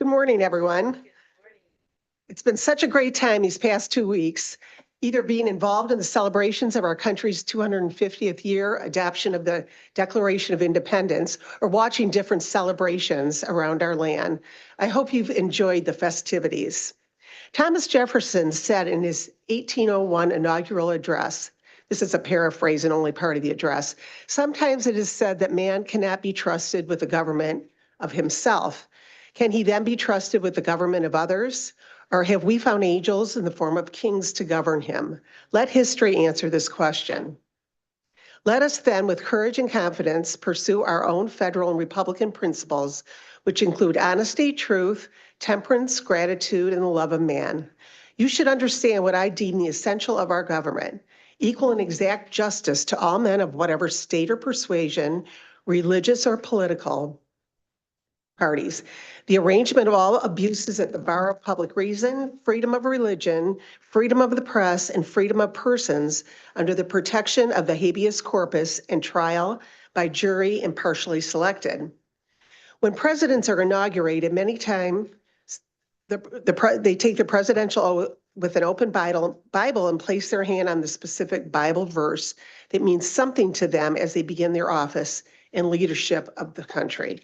Good morning, everyone. It's been such a great time these past 2 weeks, either being involved in the celebrations of our country's 250th year adoption of the Declaration of Independence, or watching different celebrations around our land. I hope you've enjoyed the festivities. Thomas Jefferson said in his 1801 inaugural address, this is a paraphrase and only part of the address, sometimes it is said that man cannot be trusted with the government of himself. Can he then be trusted with the government of others? Or have we found angels in the form of kings to govern him? Let history answer this question. Let us then, with courage and confidence, pursue our own federal and Republican principles, which include honesty, truth, temperance, gratitude, and the love of man. You should understand what I deem the essential of our government: equal and exact justice to all men of whatever state or persuasion, religious or political parties, the arrangement of all abuses at the bar of public reason, freedom of religion, freedom of the press, and freedom of persons under the protection of the habeas corpus and trial by jury impartially selected. When presidents are inaugurated, many times they take the presidential oath with an open Bible and place their hand on the specific Bible verse that means something to them as they begin their office and leadership of the country.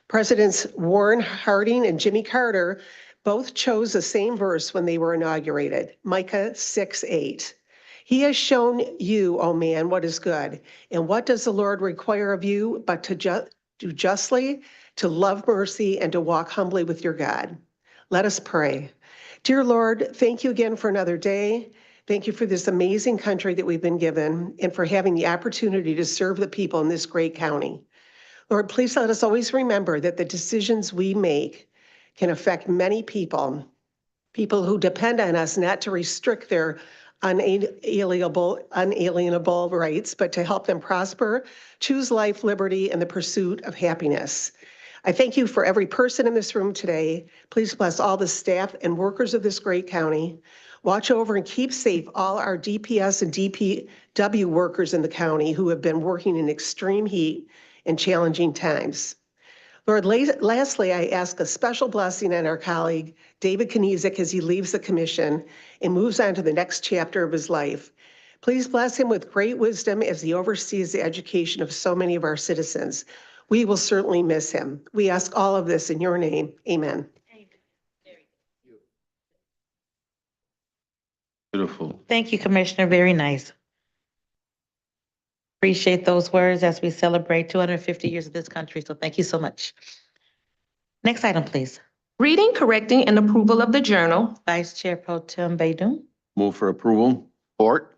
Presidents Warren Harding and Jimmy Carter both chose the same verse when they were inaugurated, Micah 6:8. He has shown you, O man, what is good. And what does the Lord require of you but to do justly, to love mercy, and to walk humbly with your God? Let us pray. Dear Lord, thank you again for another day. Thank you for this amazing country that we've been given and for having the opportunity to serve the people in this great county. Lord, please let us always remember that the decisions we make can affect many people who depend on us not to restrict their unalienable rights, but to help them prosper, choose life, liberty, and the pursuit of happiness. I thank you for every person in this room today. Please bless all the staff and workers of this great county. Watch over and keep safe all our DPS and DPW workers in the county who have been working in extreme heat and challenging times. Lord, lastly, I ask a special blessing on our colleague, David Kniezek, as he leaves the commission and moves on to the next chapter of his life. Please bless him with great wisdom as he oversees the education of so many of our citizens. We will certainly miss him. We ask all of this in your name. Amen. Beautiful. Thank you, Commissioner. Very nice. Appreciate those words as we celebrate 250 years of this country. So thank you so much. Next item, please. Reading, correcting, and approval of the journal. Vice Chair Pro Tem Baydun. Move for approval. Support.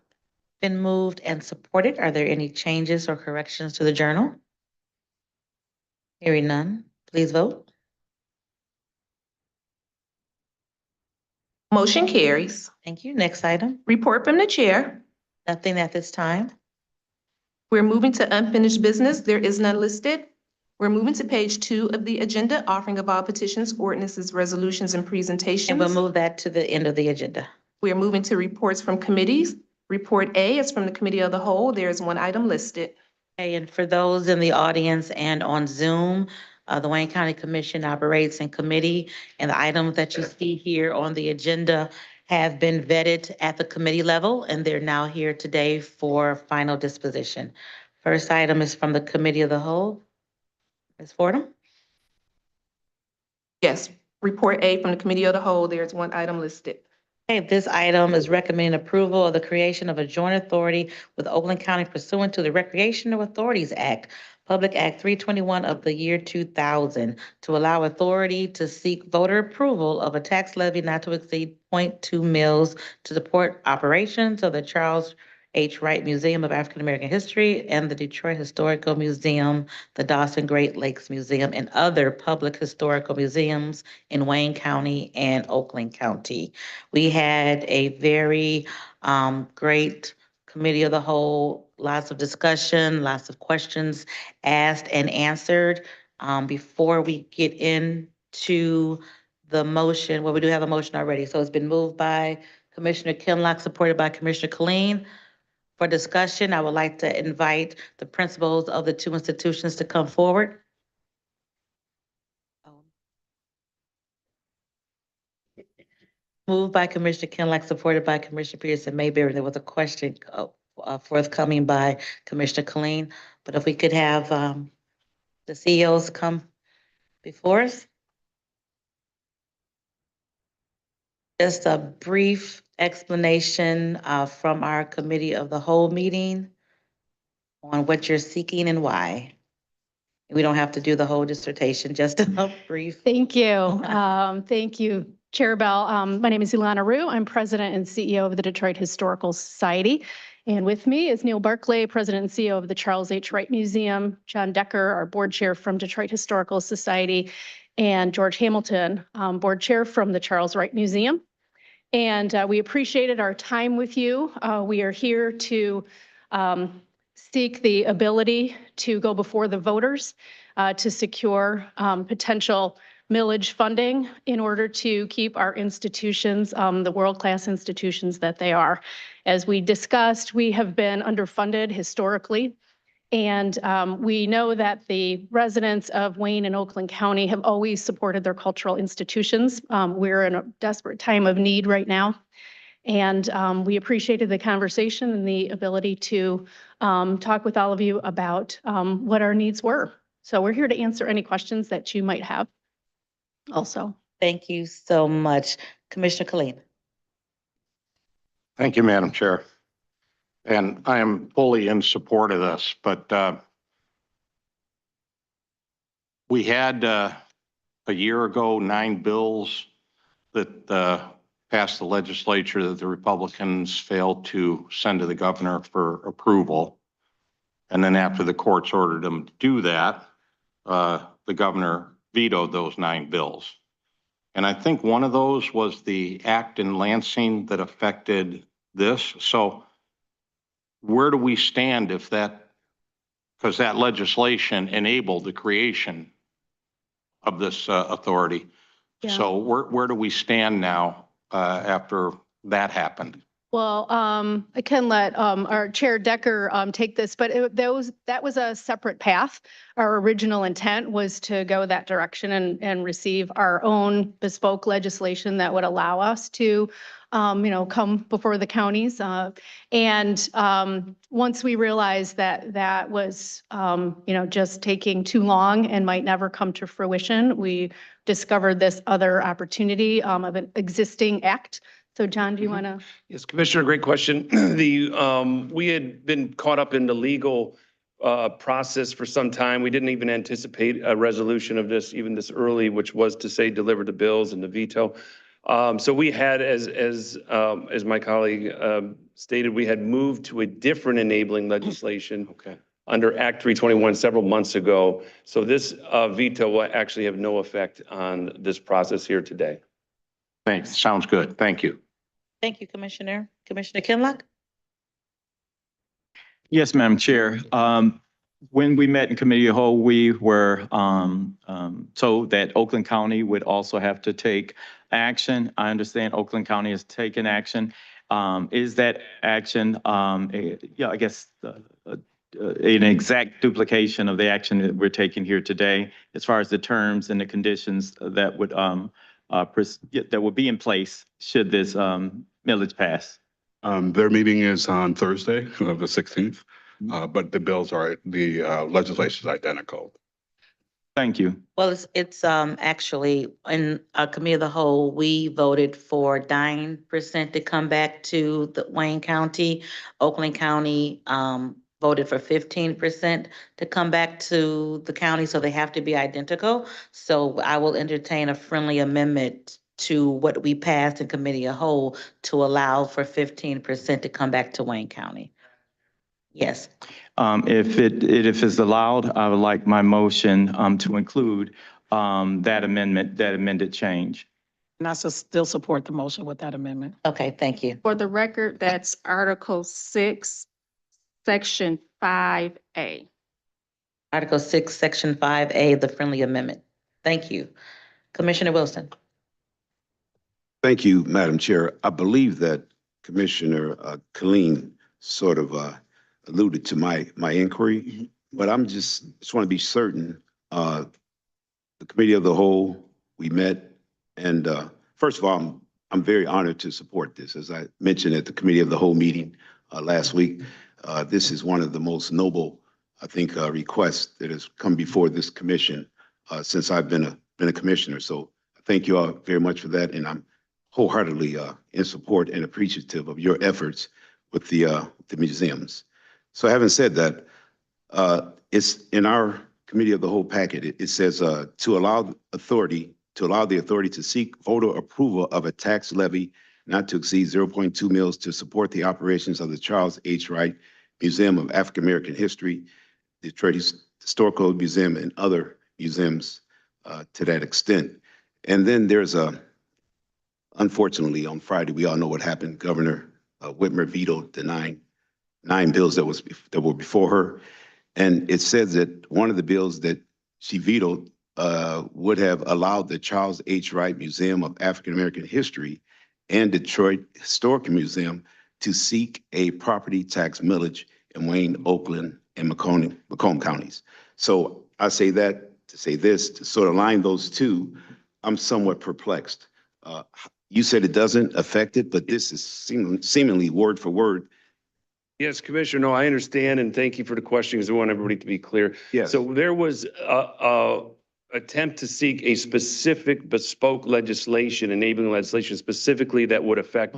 Been moved and supported. Are there any changes or corrections to the journal? Hearing none, please vote. Motion carries. Thank you. Next item. Report from the chair. Nothing at this time. We're moving to unfinished business. There is none listed. We're moving to page 2 of the agenda, offering of all petitions, ordinances, resolutions, and presentations. And we'll move that to the end of the agenda. We are moving to reports from committees. Report A is from the Committee of the Whole. There is one item listed. Okay, and for those in the audience and on Zoom, the Wayne County Commission operates in committee, and the items that you see here on the agenda have been vetted at the committee level, and they're now here today for final disposition. First item is from the Committee of the Whole. Ms. Fordham? Yes, report A from the Committee of the Whole. There's one item listed. Okay, this item is recommending approval of the creation of a joint authority with Oakland County pursuant to the Recreational Authorities Act, Public Act 321 of the year 2000, to allow authority to seek voter approval of a tax levy not to exceed 0.2 mils to support operations of the Charles H. Wright Museum of African American History and the Detroit Historical Museum, the Dawson Great Lakes Museum, and other public historical museums in Wayne County and Oakland County. We had a very great Committee of the Whole, lots of discussion, lots of questions asked and answered. Before we get into the motion, well, we do have a motion already. So it's been moved by Commissioner Kinlock, supported by Commissioner Killeen. For discussion, I would like to invite the principals of the two institutions to come forward. Moved by Commissioner Kinlock, supported by Commissioner Pearson Mayberry. There was a question forthcoming by Commissioner Colleen. But if we could have the CEOs come before us. Just a brief explanation from our committee of the whole meeting on what you're seeking and why. We don't have to do the whole dissertation, just a brief. Thank you. Thank you, Chair Bell. My name is Ilana Rue. I'm President and CEO of the Detroit Historical Society. And with me is Neil Barclay, President and CEO of the Charles H. Wright Museum, John Decker, our Board Chair from Detroit Historical Society, and George Hamilton, Board Chair from the Charles Wright Museum. And we appreciated our time with you. We are here to seek the ability to go before the voters to secure potential millage funding in order to keep our institutions, the world-class institutions that they are. As we discussed, we have been underfunded historically. And we know that the residents of Wayne and Oakland County have always supported their cultural institutions. We're in a desperate time of need right now. And we appreciated the conversation and the ability to talk with all of you about what our needs were. So we're here to answer any questions that you might have also. Thank you so much. Commissioner Colleen. Thank you, Madam Chair. And I am fully in support of this, but we had a year ago 9 bills that passed the legislature that the Republicans failed to send to the governor for approval. And then after the courts ordered them to do that, the governor vetoed those 9 bills. And I think one of those was the act in Lansing that affected this. So where do we stand if that, because that legislation enabled the creation of this authority. Yeah. So where do we stand now after that happened? Well, I can let our Chair Decker take this, but that was a separate path. Our original intent was to go that direction and receive our own bespoke legislation that would allow us to come before the counties. And once we realized that that was, just taking too long and might never come to fruition, we discovered this other opportunity of an existing act. So John, do you want to? Yes, Commissioner, great question. We had been caught up in the legal process for some time. We didn't even anticipate a resolution of this even this early, which was to say deliver the bills and the veto. So we had, as my colleague stated, we had moved to a different enabling legislation under Act 321 several months ago. So this veto will actually have no effect on this process here today. Thanks. Sounds good. Thank you. Thank you, Commissioner. Commissioner Kinlock? Yes, Madam Chair. When we met in committee of the whole, we were told that Oakland County would also have to take action. I understand Oakland County has taken action. Is that action, I guess, an exact duplication of the action that we're taking here today, as far as the terms and the conditions that would be in place should this millage pass? Their meeting is on Thursday, the 16th, but the legislation is identical. Thank you. Well, it's actually in our committee of the whole, we voted for 9% to come back to the Wayne County. Oakland County voted for 15% to come back to the county, so they have to be identical. So I will entertain a friendly amendment to what we passed in committee of whole to allow for 15% to come back to Wayne County. Yes. If it's allowed, I would like my motion to include that amendment, that amended change. And I still support the motion with that amendment. Okay, thank you. For the record, that's Article 6, Section 5A. Article 6, Section 5A, the friendly amendment. Thank you. Commissioner Wilson. Thank you, Madam Chair. I believe that Commissioner Colleen sort of alluded to my inquiry, but I'm just want to be certain. The committee of the whole, we met, and first of all, I'm I'm very honored to support this. As I mentioned at the committee of the whole meeting last week, this is one of the most noble, I think, requests that has come before this commission since I've been a commissioner. So thank you all very much for that, and I'm wholeheartedly in support and appreciative of your efforts with the museums. So having said that, it's in our committee of the whole packet. It says to allow the authority to seek voter approval of a tax levy not to exceed 0.2 mils to support the operations of the Charles H. Wright Museum of African American History, the Detroit Historical Museum, and other museums to that extent. And then there's unfortunately, on Friday, we all know what happened. Governor Whitmer vetoed the nine bills that were before her. And it says that one of the bills that she vetoed would have allowed the Charles H. Wright Museum of African American History and Detroit Historical Museum to seek a property tax millage in Wayne, Oakland, and Macomb counties. So I say that to say this, to sort of line those two, I'm somewhat perplexed. You said it doesn't affect it, but this is seemingly word for word. Yes, Commissioner, no, I understand, and thank you for the question, because I want everybody to be clear. Yes. So there was a attempt to seek a specific bespoke legislation, enabling legislation specifically that would affect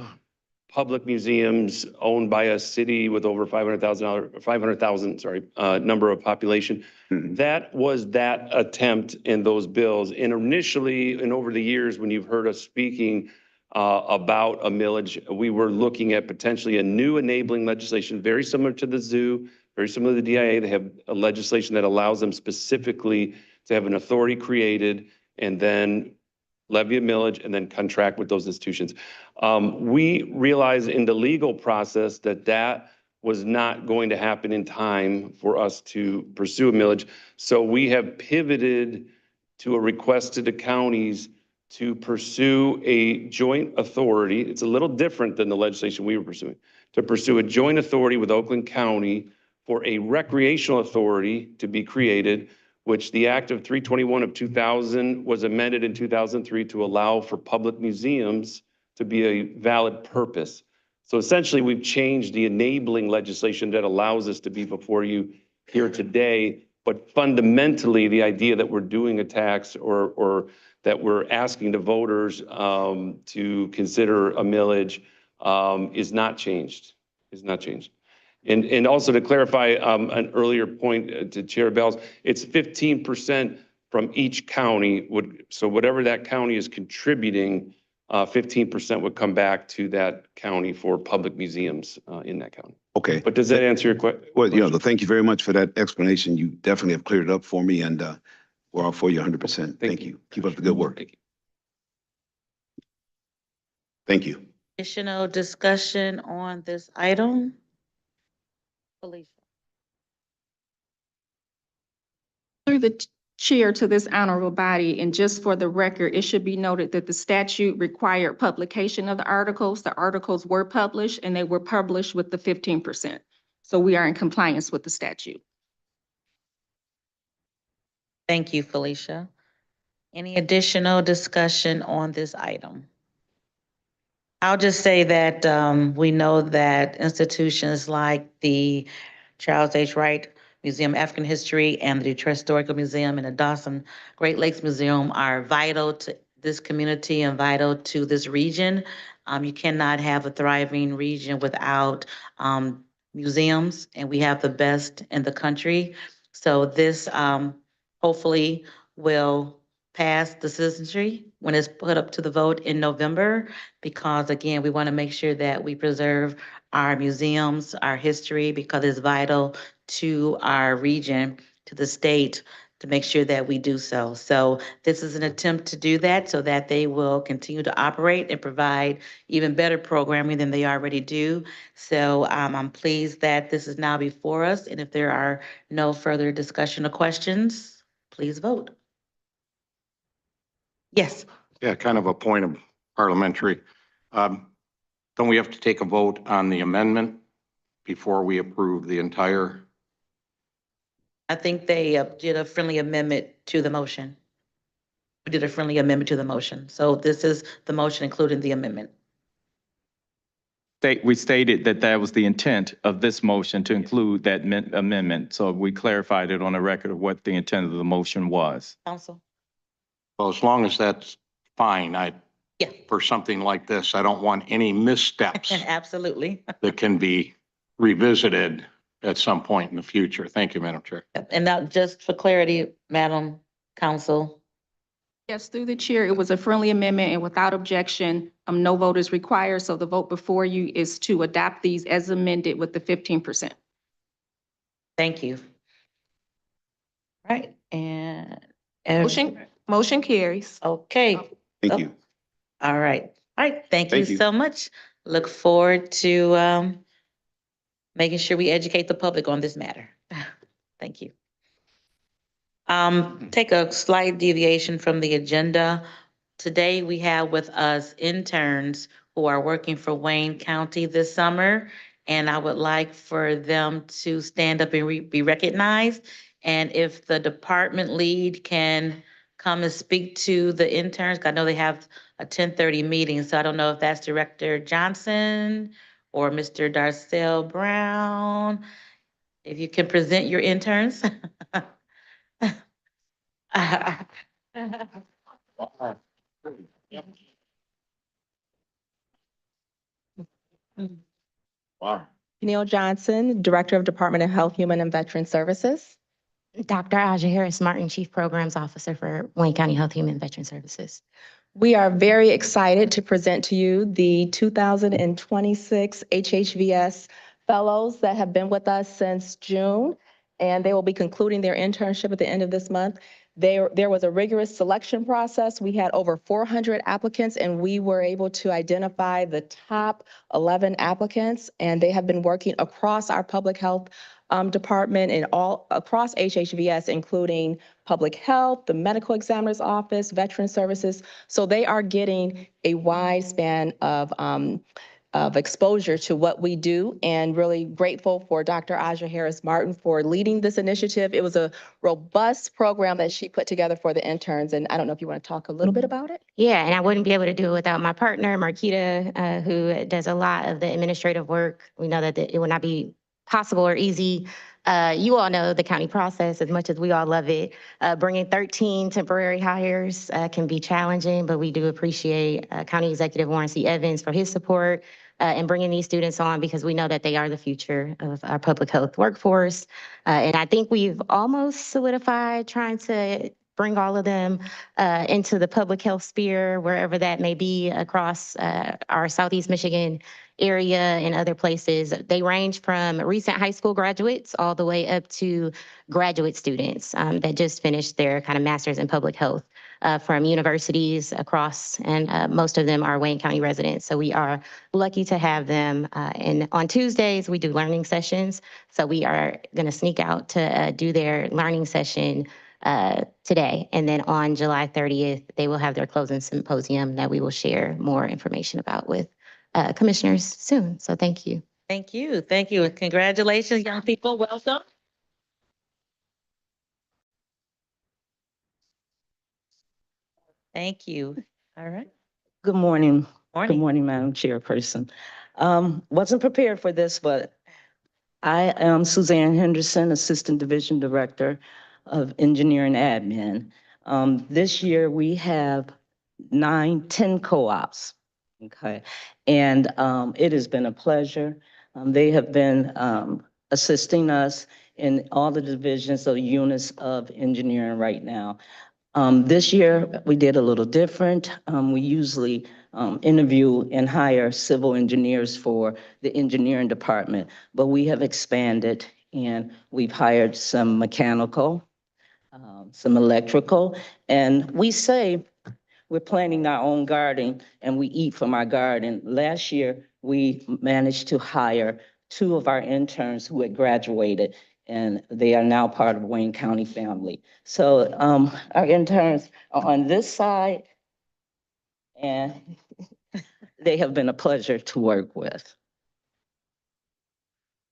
public museums owned by a city with over 500,000, number of population. Mhm. That was that attempt in those bills. And initially, and over the years, when you've heard us speaking about a millage, we were looking at potentially a new enabling legislation, very similar to the zoo, very similar to the DIA. They have a legislation that allows them specifically to have an authority created and then levy a millage and then contract with those institutions. We realized in the legal process that that was not going to happen in time for us to pursue a millage. So we have pivoted to a request to the counties to pursue a joint authority. It's a little different than the legislation we were pursuing, to pursue a joint authority with Oakland County for a recreational authority to be created, which the Act of 321 of 2000 was amended in 2003 to allow for public museums to be a valid purpose. So essentially, we've changed the enabling legislation that allows us to be before you here today. But fundamentally, the idea that we're doing a tax or that we're asking the voters to consider a millage is not changed, is not changed. And also to clarify an earlier point to Chair Bell's, it's 15% from each county so whatever that county is contributing, 15% would come back to that county for public museums in that county. Okay. But does that answer your question? Well, thank you very much for that explanation. You definitely have cleared it up for me, and we're all for you 100%. Thank you. Keep up the good work. Thank you. Thank you. Additional discussion on this item? Felicia. Through the chair to this honorable body, and just for the record, it should be noted that the statute required publication of the articles. The articles were published, and they were published with the 15%. So we are in compliance with the statute. Thank you, Felicia. Any additional discussion on this item? I'll just say that we know that institutions like the Charles H. Wright Museum of African History and the Detroit Historical Museum and the Dawson Great Lakes Museum are vital to this community and vital to this region. You cannot have a thriving region without museums, and we have the best in the country. So this hopefully will pass the citizenry when it's put up to the vote in November, because again, we want to make sure that we preserve our museums, our history, because it's vital to our region, to the state, to make sure that we do so. So this is an attempt to do that so that they will continue to operate and provide even better programming than they already do. So I'm pleased that this is now before us. And if there are no further discussion or questions, please vote. Yes. Yeah, kind of a point of parliamentary. Don't we have to take a vote on the amendment before we approve the entire? I think they did a friendly amendment to the motion. We did a friendly amendment to the motion. So this is the motion including the amendment. We stated that that was the intent of this motion to include that amendment. So we clarified it on the record of what the intent of the motion was. Council? Well, as long as that's fine, Yeah. for something like this, I don't want any missteps Absolutely. that can be revisited at some point in the future. Thank you, Madam Chair. And now, just for clarity, Madam Council, Yes, through the chair, it was a friendly amendment and without objection, no vote is required. So the vote before you is to adopt these as amended with the 15%. thank you. Right, and. Motion carries. Okay, Thank Oh. you. all right. All right, thank you Thank you. so much. Look forward to making sure we educate the public on this matter. Thank you. Take a slight deviation from the agenda. Today, we have with us interns who are working for Wayne County this summer, and I would like for them to stand up and be recognized. And if the department lead can come and speak to the interns, I know they have a 10:30 meeting, so I don't know if that's Director Johnson or Mr. Darcel Brown. If you can present your interns. Wow. Neil Johnson, Director of Department of Health, Human and Veteran Services. Dr. Aja Harris Martin, Chief Programs Officer for Wayne County Health, Human and Veteran Services. We are very excited to present to you the 2026 HHVS Fellows that have been with us since June, and they will be concluding their internship at the end of this month. There was a rigorous selection process. We had over 400 applicants, and we were able to identify the top 11 applicants, and they have been working across our public health department and all across HHVS, including public health, the medical examiner's office, veteran services. So they are getting a wide span of exposure to what we do, and really grateful for Dr. Aja Harris Martin for leading this initiative. It was a robust program that she put together for the interns, and I don't know if you want to talk a little bit about it? Yeah, and I wouldn't be able to do it without my partner, Marquita, who does a lot of the administrative work. We know that it would not be possible or easy. You all know the county process as much as we all love it. Bringing 13 temporary hires can be challenging, but we do appreciate County Executive Warren C. Evans for his support in bringing these students on, because we know that they are the future of our public health workforce. And I think we've almost solidified trying to bring all of them into the public health sphere, wherever that may be across our Southeast Michigan area and other places. They range from recent high school graduates all the way up to graduate students that just finished their kind of master's in public health from universities across, and most of them are Wayne County residents. So we are lucky to have them. And on Tuesdays, we do learning sessions. So we are going to sneak out to do their learning session today. And then on July 30th, they will have their closing symposium that we will share more information about with commissioners soon. So thank you. Thank you. Thank you. And congratulations, young people. Welcome. Thank you. All right. Good morning. Good Morning. morning, Madam Chairperson. Wasn't prepared for this, but I am Suzanne Henderson, Assistant Division Director of Engineering Admin. This year we have 10 co-ops. Okay, and it has been a pleasure. They have been assisting us in all the divisions of units of engineering right now. This year, we did a little different. We usually interview and hire civil engineers for the engineering department, but we have expanded and we've hired some mechanical, some electrical, and we say we're planting our own garden and we eat from our garden. Last year, we managed to hire 2 of our interns who had graduated, and they are now part of Wayne County family. So our interns are on this side, and they have been a pleasure to work with.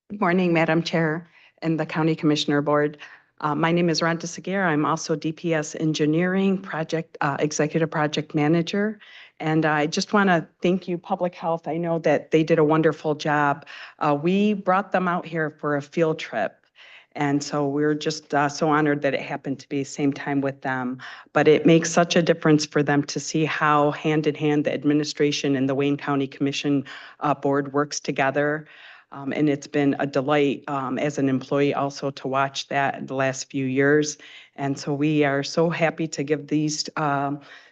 Good morning, Madam Chair and the County Commissioner Board. My name is Rhonda Seguer. I'm also DPS Engineering Project Executive Project Manager. And I just want to thank you, Public Health. I know that they did a wonderful job. We brought them out here for a field trip. And so we're just so honored that it happened to be same time with them. But it makes such a difference for them to see how hand in hand the administration and the Wayne County Commission Board works together. And it's been a delight as an employee also to watch that in the last few years. And so we are so happy to give these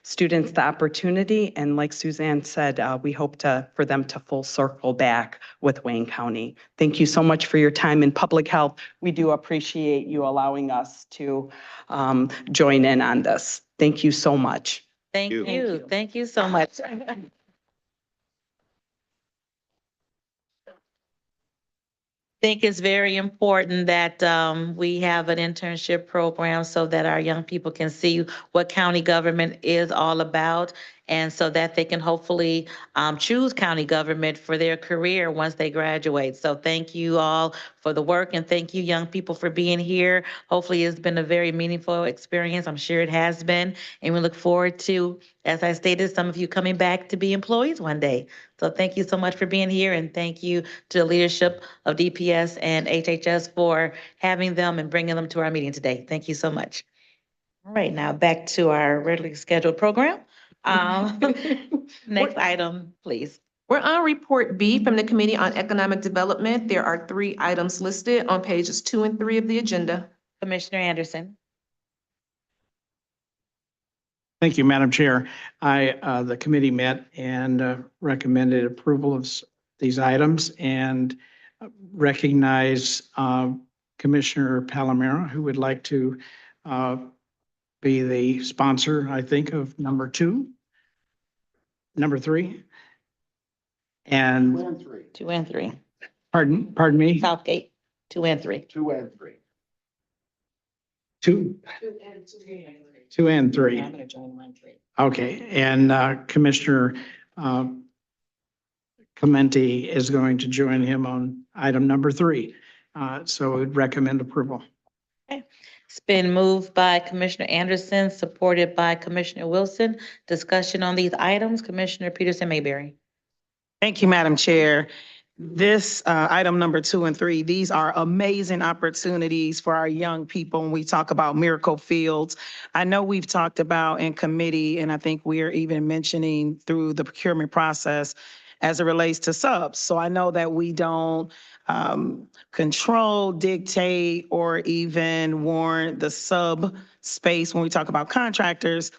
students the opportunity. And like Suzanne said, we hope for them to full circle back with Wayne County. Thank you so much for your time in Public Health. We do appreciate you allowing us to join in on this. Thank you so much. Thank you. Thank you so much. Think it's very important that we have an internship program so that our young people can see what county government is all about, and so that they can hopefully choose county government for their career once they graduate. So thank you all for the work, and thank you young people for being here. Hopefully it's been a very meaningful experience. I'm sure it has been, and we look forward to, as I stated, some of you coming back to be employees one day. So thank you so much for being here, and thank you to the leadership of DPS and HHS for having them and bringing them to our meeting today. Thank you so much. All right, now back to our regularly scheduled program. Next item, please. We're on Report B from the Committee on Economic Development. There are 3 items listed on pages 2 and 3 of the agenda. Commissioner Anderson. Thank you, Madam Chair. The committee met and recommended approval of these items and recognize Commissioner Palomero, who would like to be the sponsor, I think, of number 3. And 2 and 3. pardon me? Southgate, 2 and 3. 2 and 3. 2 and 3. I'm going to join line 3. Okay, and Commissioner Clemente is going to join him on item number 3. So we'd recommend approval. It's been moved by Commissioner Anderson, supported by Commissioner Wilson. Discussion on these items, Commissioner Peterson Mayberry. Thank you, Madam Chair. This item number 2 and 3, these are amazing opportunities for our young people when we talk about miracle fields. I know we've talked about in committee, and I think we're even mentioning through the procurement process as it relates to subs. So I know that we don't control, dictate, or even warrant the sub space when we talk about contractors.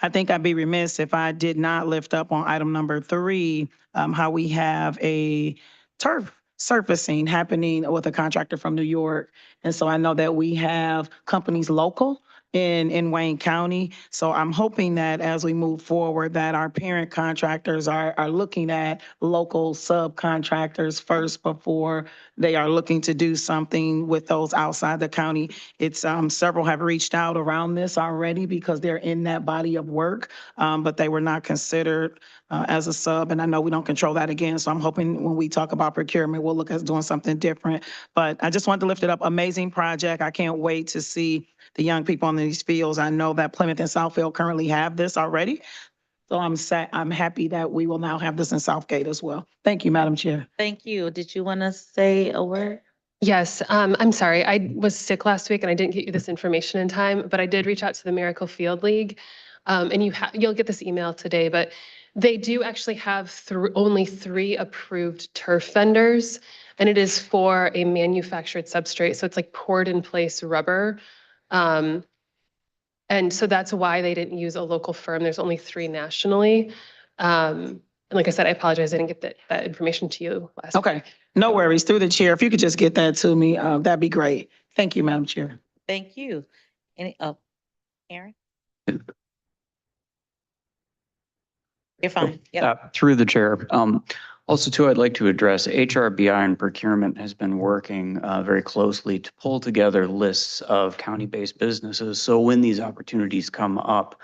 I think I'd be remiss if I did not lift up on item number 3, how we have a turf surfacing happening with a contractor from New York. And so I know that we have companies local in Wayne County. So I'm hoping that as we move forward, that our parent contractors are looking at local subcontractors first before they are looking to do something with those outside the county. It's several have reached out around this already because they're in that body of work, but they were not considered as a sub. And I know we don't control that again. So I'm hoping when we talk about procurement, we'll look at doing something different. But I just wanted to lift it up. Amazing project. I can't wait to see the young people in these fields. I know that Plymouth and Southfield currently have this already. So I'm happy that we will now have this in Southgate as well. Thank you, Madam Chair. Thank you. Did you want to say a word? Yes, I'm sorry. I was sick last week and I didn't get you this information in time, but I did reach out to the Miracle Field League. And you'll get this email today, but they do actually have only 3 approved turf vendors, and it is for a manufactured substrate. So it's like poured in place rubber. And so that's why they didn't use a local firm. There's only 3 nationally. And like I said, I apologize. I didn't get that information to you last week. Okay, no worries. Through the chair, if you could just get that to me, that'd be great. Thank you, Madam Chair. Thank you. Aaron? You're fine. Yep. Through the chair. Also, too, I'd like to address HRBI and procurement has been working very closely to pull together lists of county-based businesses. So when these opportunities come up,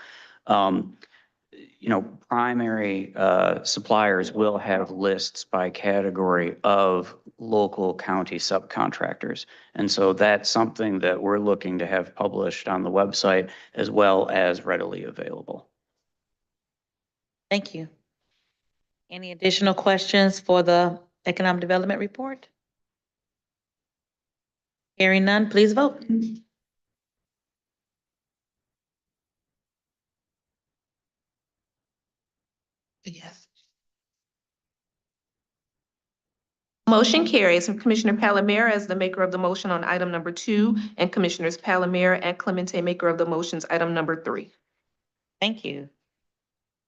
primary suppliers will have lists by category of local county subcontractors. And so that's something that we're looking to have published on the website as well as readily available. Thank you. Any additional questions for the Economic Development Report? Hearing none, please vote. Yes. Motion carries. Commissioner Palomero as the maker of the motion on item number 2, and Commissioners Palomero and Clemente, maker of the motions, item number 3. Thank you.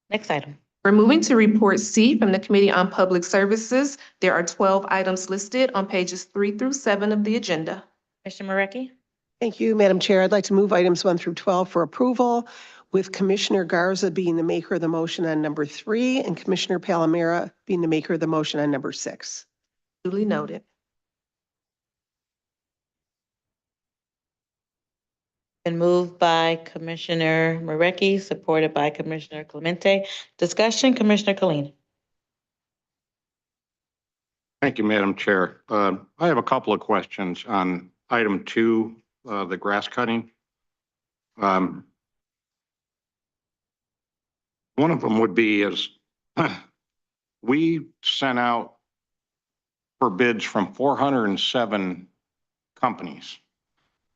Next item. We're moving to report C from the Committee on Public Services. There are 12 items listed on pages 3 through 7 of the agenda. Commissioner Marecki? Thank you, Madam Chair. I'd like to move items 1 through 12 for approval, with Commissioner Garza being the maker of the motion on number 3 and Commissioner Palomero being the maker of the motion on number 6. Duly noted. Been moved by Commissioner Marecki, supported by Commissioner Clemente. Discussion, Commissioner Killeen. Thank you, Madam Chair. I have a couple of questions on item 2, the grass cutting. One of them would be is we sent out for bids from 407 companies,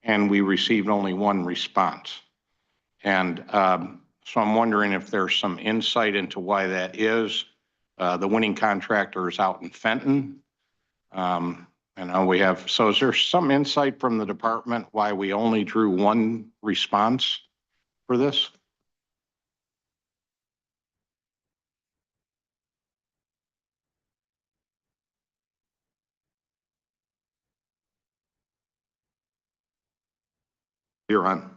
and we received only 1 response. And so I'm wondering if there's some insight into why that is. The winning contractor is out in Fenton. So is there some insight from the department why we only drew 1 response for this? You're on.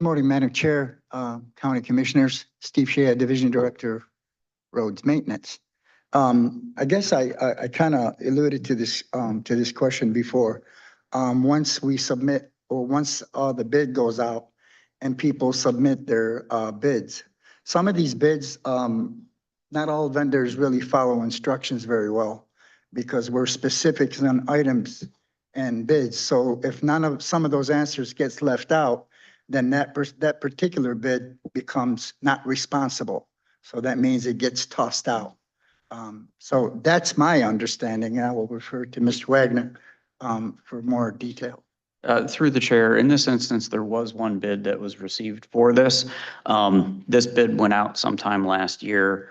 Morning, Madam Chair, County Commissioners, Steve Shea, Division Director, Roads Maintenance. I guess I kind of alluded to this question before. Once we submit, or once the bid goes out and people submit their bids, some of these bids, not all vendors really follow instructions very well because we're specific on items and bids. So if some of those answers gets left out, then that particular bid becomes not responsible. So that means it gets tossed out. So that's my understanding. I will refer to Mr. Wagner for more detail. Through the chair, in this instance, there was 1 bid that was received for this. This bid went out sometime last year.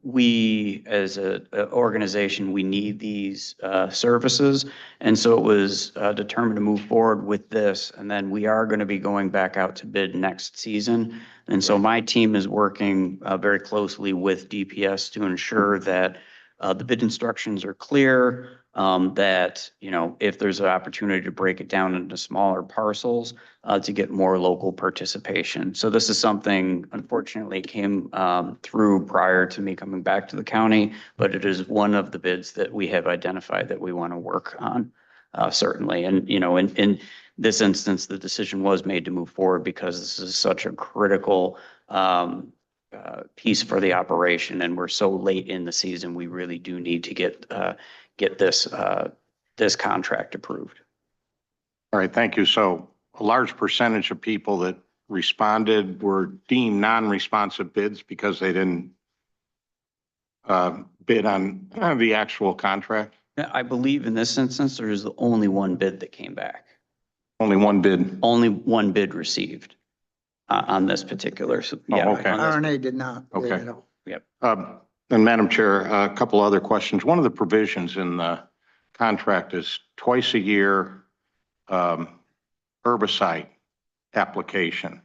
We as an organization, we need these services. And so it was determined to move forward with this. And then we are going to be going back out to bid next season. And so my team is working very closely with DPS to ensure that the bid instructions are clear, that, if there's an opportunity to break it down into smaller parcels, to get more local participation. So this is something, unfortunately, came through prior to me coming back to the county, but it is one of the bids that we have identified that we want to work on, certainly. And, in this instance, the decision was made to move forward because this is such a critical piece for the operation, and we're so late in the season, we really do need to get this contract approved. All right, thank you. So a large percentage of people that responded were deemed non-responsive bids because they didn't bid on the actual contract? I believe in this instance, there is only 1 bid that came back. Only 1 bid? Only 1 bid received on this particular. Yeah. Okay. RNA did not. Okay. Yep. And Madam Chair, a couple other questions. One of the provisions in the contract is twice a year herbicide application.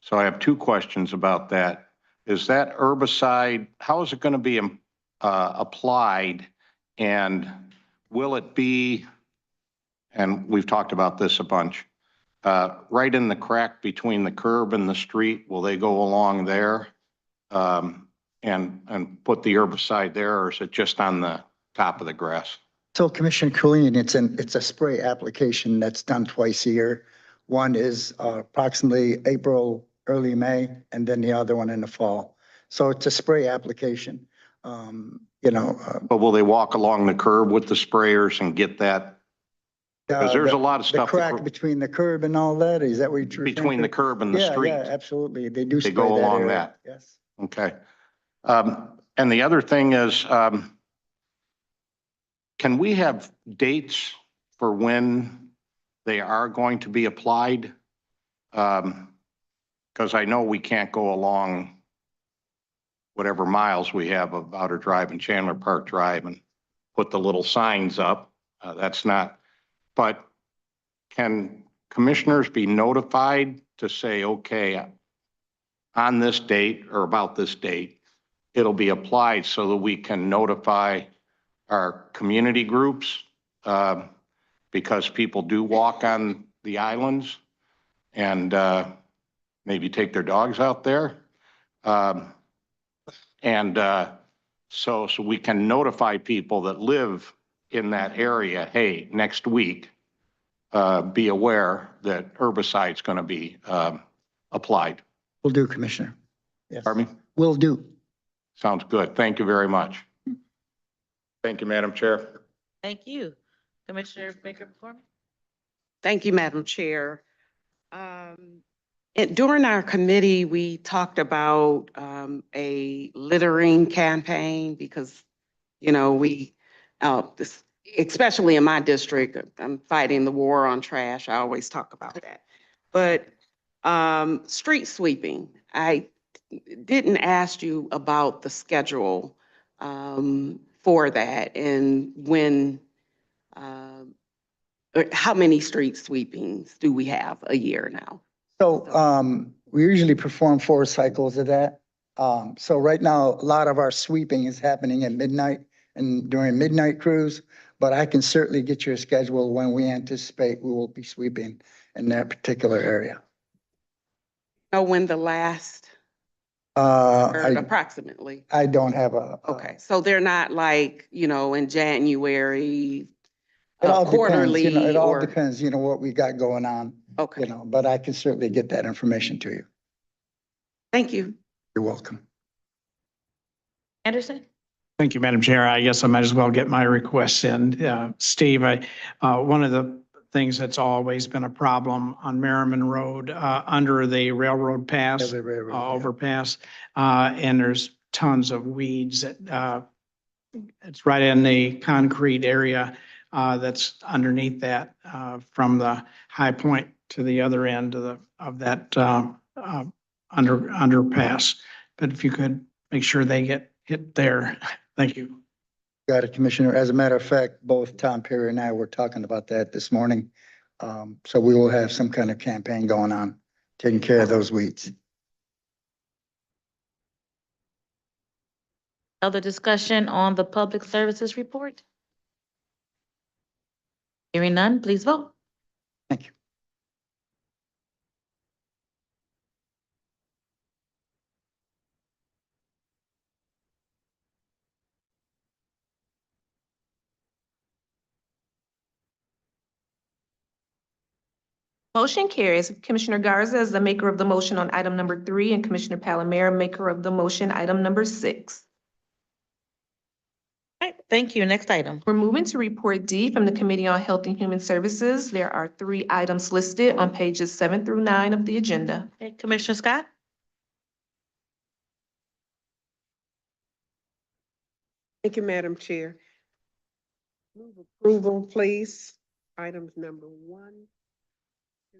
So I have 2 questions about that. Is that herbicide, how is it going to be applied, and will it be, and we've talked about this a bunch, right in the crack between the curb and the street? Will they go along there and put the herbicide there, or is it just on the top of the grass? So Commissioner Killeen, it's a spray application that's done twice a year. One is approximately April early May, and then the other one in the fall. So it's a spray application. But will they walk along the curb with the sprayers and get that? Because there's a lot of The stuff crack between the curb and all that, is that what you're referring between the to? curb and the street. Yeah, absolutely. They do They spray go that along area. that. Yes. Okay. And the other thing is, can we have dates for when they are going to be applied? Because I know we can't go along whatever miles we have of Outer Drive and Chandler Park Drive and put the little signs up. That's not, but can commissioners be notified to say, okay, on this date or about this date, it'll be applied so that we can notify our community groups, because people do walk on the islands and maybe take their dogs out there. So we can notify people that live in that area, hey, next week, be aware that herbicide's going to be applied. Will do, Commissioner. Yes. Pardon me? Will do. Sounds good. Thank you very much. Thank you, Madam Chair. Thank you. Commissioner Baker McCormick? Thank you, Madam Chair. During our committee, we talked about a littering campaign because, especially in my district, I'm fighting the war on trash. I always talk about that. But street sweeping, I didn't ask you about the schedule for that and when, how many street sweepings do we have a year now? So we usually perform 4 cycles of that. So right now, a lot of our sweeping is happening at midnight and during midnight crews, but I can certainly get you a schedule when we anticipate we will be sweeping in that particular area. Know when the last, or approximately? I don't have a. Okay, so they're not like, in January, It all quarterly depends, it all or? depends, what we got going on. Okay. But I can certainly get that information to you. Thank you. You're welcome. Anderson? Thank you, Madam Chair. I guess I might as well get my requests in. Steve, one of the things that's always been a problem on Merriman Road, under the railroad pass, overpass, and there's tons of weeds that, it's right in the concrete area, that's underneath that, from the high point to the other end of that, underpass. But if you could make sure they get hit there. Thank you. Got it, Commissioner. As a matter of fact, both Tom Perry and I were talking about that this morning. So we will have some kind of campaign going on, taking care of those weeds. Other discussion on the public services report? Hearing none, please vote. Thank you. Motion carries. Commissioner Garza is the maker of the motion on item number 3 and Commissioner Palomero, maker of the motion, item number 6. All right, thank you. Next item. We're moving to report D from the Committee on Health and Human Services. There are 3 items listed on pages 7 through 9 of the agenda. Okay, Commissioner Scott? Thank you, Madam Chair. Move approval, please. Items number 1, 2.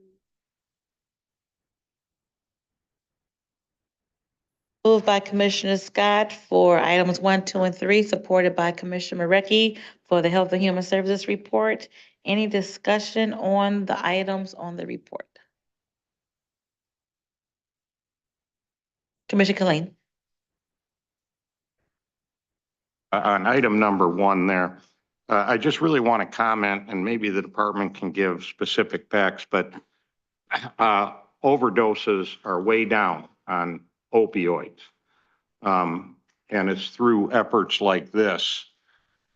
Moved by Commissioner Scott for items 1, 2, and 3, supported by Commissioner Marecki for the Health and Human Services report. Any discussion on the items on the report? Commissioner Khalane? On item number 1 there, I just really want to comment, and maybe the department can give specific facts, but overdoses are way down on opioids. And it's through efforts like this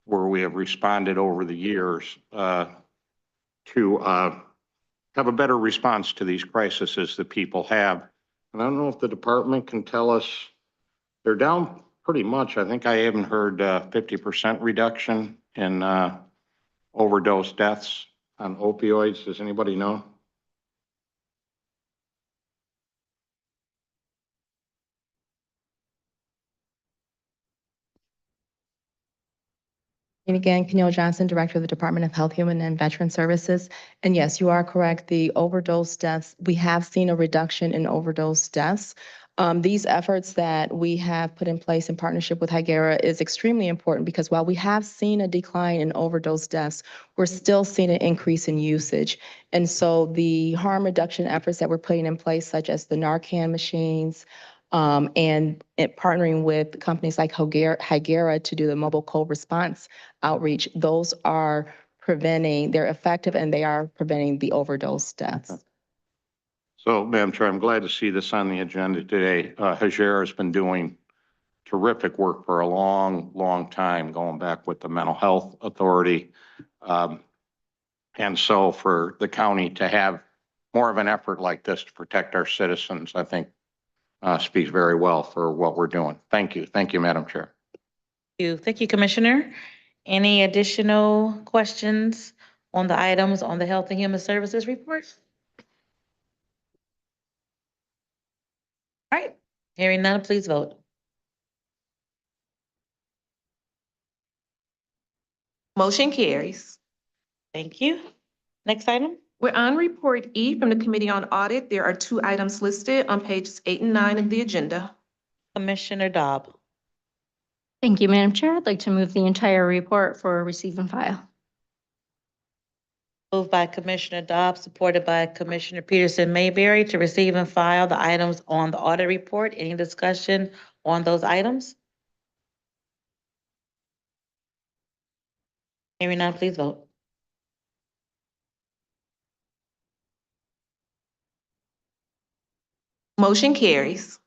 where we have responded over the years to have a better response to these crises that people have. And I don't know if the department can tell us, they're down pretty much. I think I haven't heard 50% reduction in overdose deaths on opioids. Does anybody know? And again, Keneal Johnson, Director of the Department of Health, Human and Veteran Services. And yes, you are correct. The overdose deaths, we have seen a reduction in overdose deaths. These efforts that we have put in place in partnership with Hygera is extremely important because while we have seen a decline in overdose deaths, we're still seeing an increase in usage. And so the harm reduction efforts that we're putting in place, such as the Narcan machines, and partnering with companies like Hygera to do the mobile cold response outreach, those are preventing, they're effective and they are preventing the overdose deaths. So, Madam Chair, I'm glad to see this on the agenda today. Hygera has been doing terrific work for a long, long time, going back with the Mental Health Authority. And so for the county to have more of an effort like this to protect our citizens, I think speaks very well for what we're doing. Thank you. Thank you, Madam Chair. Thank you, Commissioner. Any additional questions on the items on the Health and Human Services report? All right, hearing none, please vote. Motion carries. Thank you. Next item. We're on Report E from the Committee on Audit. There are 2 items listed on pages 8 and 9 of the agenda. Commissioner Dobb. Thank you, Madam Chair. I'd like to move the entire report for receive and file. Moved by Commissioner Dobbs, supported by Commissioner Peterson Mayberry to receive and file the items on the audit report. Any discussion on those items? Hearing none, please vote. Motion carries.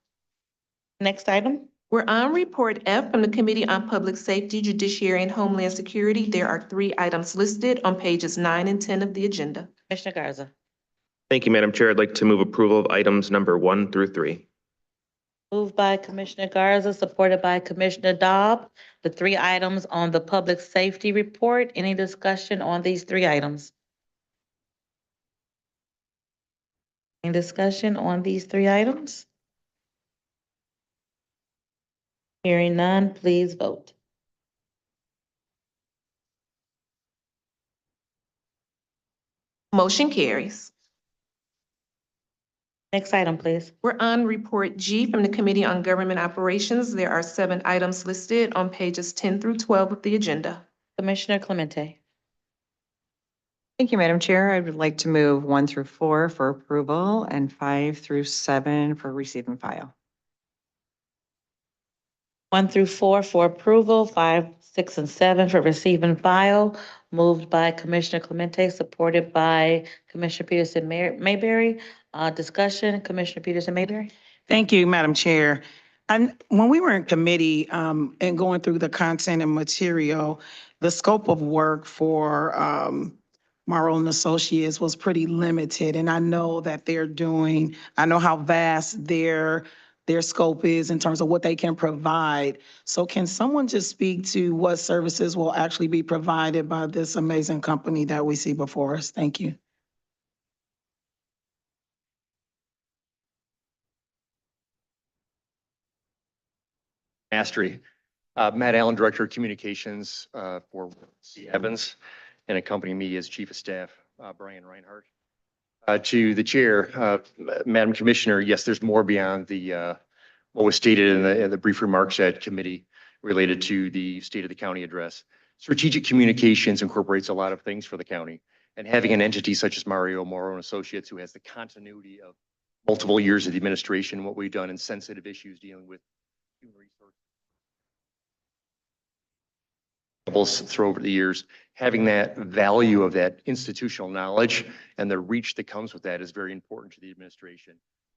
Next item. We're on Report F from the Committee on Public Safety, Judiciary, and Homeland Security. There are 3 items listed on pages 9 and 10 of the agenda. Commissioner Garza. Thank you, Madam Chair. I'd like to move approval of items number 1 through 3. Moved by Commissioner Garza, supported by Commissioner Dobb. The 3 items on the public safety report. Any discussion on these 3 items? Any discussion on these 3 items? Hearing none, please vote. Motion carries. Next item, please. We're on Report G from the Committee on Government Operations. There are 7 items listed on pages 10 through 12 of the agenda. Commissioner Clemente. Thank you, Madam Chair. I would like to move 1 through 4 for approval and 5 through 7 for receive and file. 1 through 4 for approval, 5, 6, and 7 for receive and file. Moved by Commissioner Clemente, supported by Commissioner Peterson Mayberry. Discussion, Commissioner Peterson Mayberry. Thank you, Madam Chair. And when we were in committee and going through the content and material, the scope of work for Morrow and Associates was pretty limited. And I know that I know how vast their scope is in terms of what they can provide. So can someone just speak to what services will actually be provided by this amazing company that we see before us? Thank you. Mastery. Matt Allen, Director of Communications for C. Evans, and accompanying me as Chief of Staff, Brian Reinhardt. To the Chair, Madam Commissioner, yes, there's more beyond the what was stated in the brief remarks at committee related to the State of the County address. Strategic communications incorporates a lot of things for the county, and having an entity such as Morrow and Associates, who has the continuity of multiple years of the administration, what we've done in sensitive issues dealing with human resources through over the years, having that value of that institutional knowledge and the reach that comes with that is very important to the administration.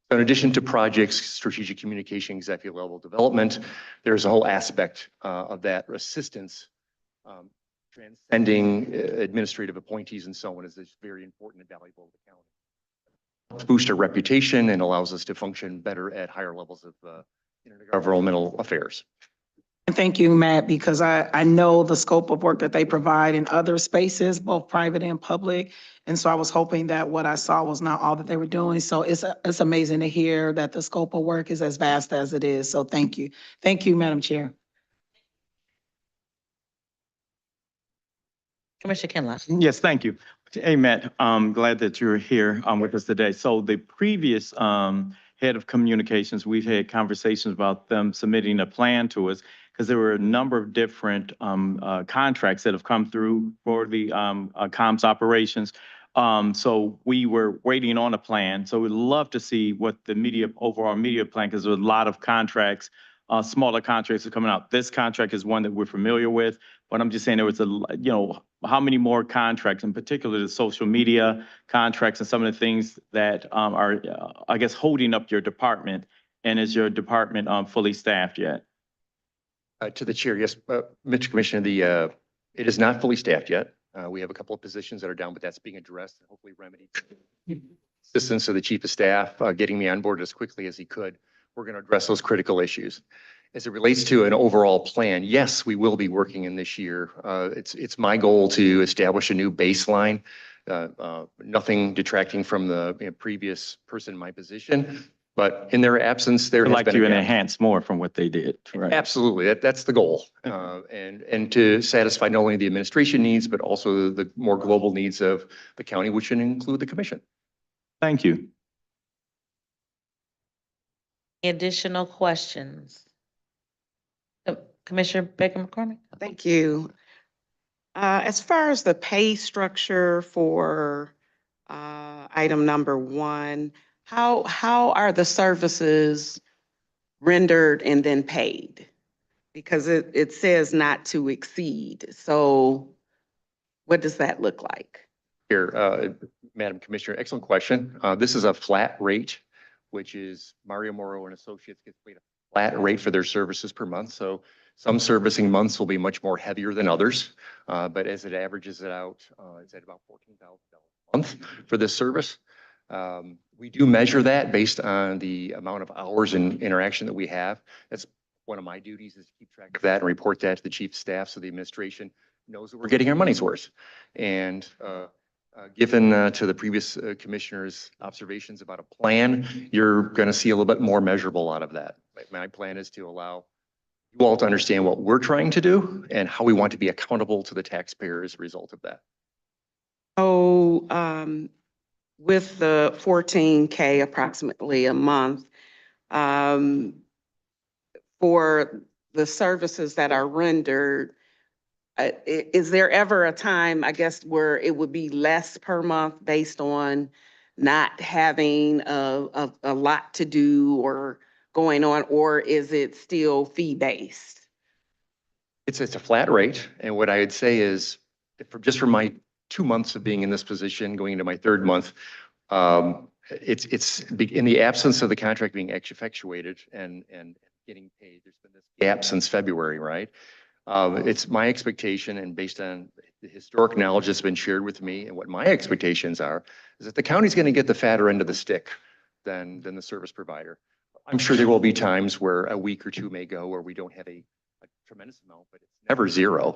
So in addition to projects, strategic communication, executive level development, there's a whole aspect of that assistance, transcending administrative appointees and so on is very important and valuable to the county. boost our reputation and allows us to function better at higher levels of intergovernmental affairs. And thank you, Matt, because I know the scope of work that they provide in other spaces, both private and public. And so I was hoping that what I saw was not all that they were doing. So it's amazing to hear that the scope of work is as vast as it is. So thank you. Thank you, Madam Chair. Commissioner Kinlaw. Yes, thank you. Hey, Matt, I'm glad that you're here with us today. So the previous head of communications, we've had conversations about them submitting a plan to us because there were a number of different contracts that have come through for the comms operations. So we were waiting on a plan. So we'd love to see what the overall media plan, because there's a lot of contracts, smaller contracts are coming out. This contract is one that we're familiar with, but I'm just saying there was how many more contracts, in particular the social media contracts and some of the things that are, I guess, holding up your department, and is your department fully staffed yet? To the chair, yes, Mr. Commissioner, it is not fully staffed yet. We have a couple of positions that are down, but that's being addressed and hopefully remedied. Assistance of the chief of staff, getting me on board as quickly as he could. We're going to address those critical issues. As it relates to an overall plan, yes, we will be working in this year. It's my goal to establish a new baseline. Nothing detracting from the previous person in my position, but in their absence, there I'd has like been to a gap. enhance more from what they did, right? Absolutely, that's the goal, and to satisfy not only the administration needs, but also the more global needs of the county, which should include the commission. Thank you. Additional questions? Commissioner Baker McCormick? Thank you. As far as the pay structure for item number 1, how are the services rendered and then paid? Because it says not to exceed. So what does that look like? Here, Madam Commissioner, excellent question. This is a flat rate, which is Mario Moro and Associates gets paid a flat rate for their services per month. So some servicing months will be much more heavier than others, but as it averages it out, it's at about $14,000 a month for this service. We do measure that based on the amount of hours and interaction that we have. That's one of my duties, is to keep track of that and report that to the chief of staff so the administration knows that we're getting our money's worth. And given to the previous commissioner's observations about a plan, you're going to see a little bit more measurable out of that. My plan is to allow you all to understand what we're trying to do and how we want to be accountable to the taxpayer as a result of that. So with the 14K approximately a month, for the services that are rendered, is there ever a time, I guess, where it would be less per month based on not having a lot to do or going on, or is it still fee-based? It's a flat rate. And what I would say is, just for my 2 months of being in this position, going into my 3rd month, it's in the absence of the contract being effectuated and getting paid. There's been this gap since February, right? It's my expectation, and based on the historic knowledge that's been shared with me and what my expectations are, is that the county's going to get the fatter end of the stick than the service provider. I'm sure there will be times where a week or 2 may go where we don't have a tremendous amount, but it's never zero.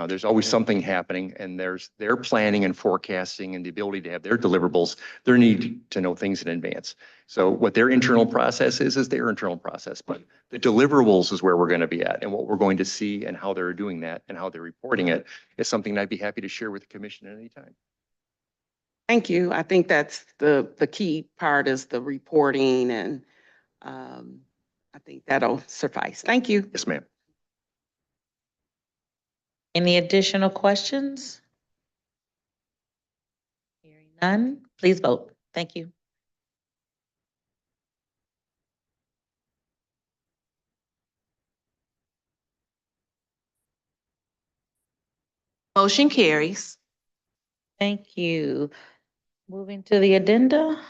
There's always something happening, and there's their planning and forecasting and the ability to have their deliverables, their need to know things in advance. So what their internal process is their internal process, but the deliverables is where we're going to be at, and what we're going to see and how they're doing that and how they're reporting it is something I'd be happy to share with the commission at any time. Thank you. I think that's the key part, is the reporting, and I think that'll suffice. Thank you. Yes, ma'am. Any additional questions? Hearing none, please vote. Thank you. Motion carries. Thank you. Moving to the addenda.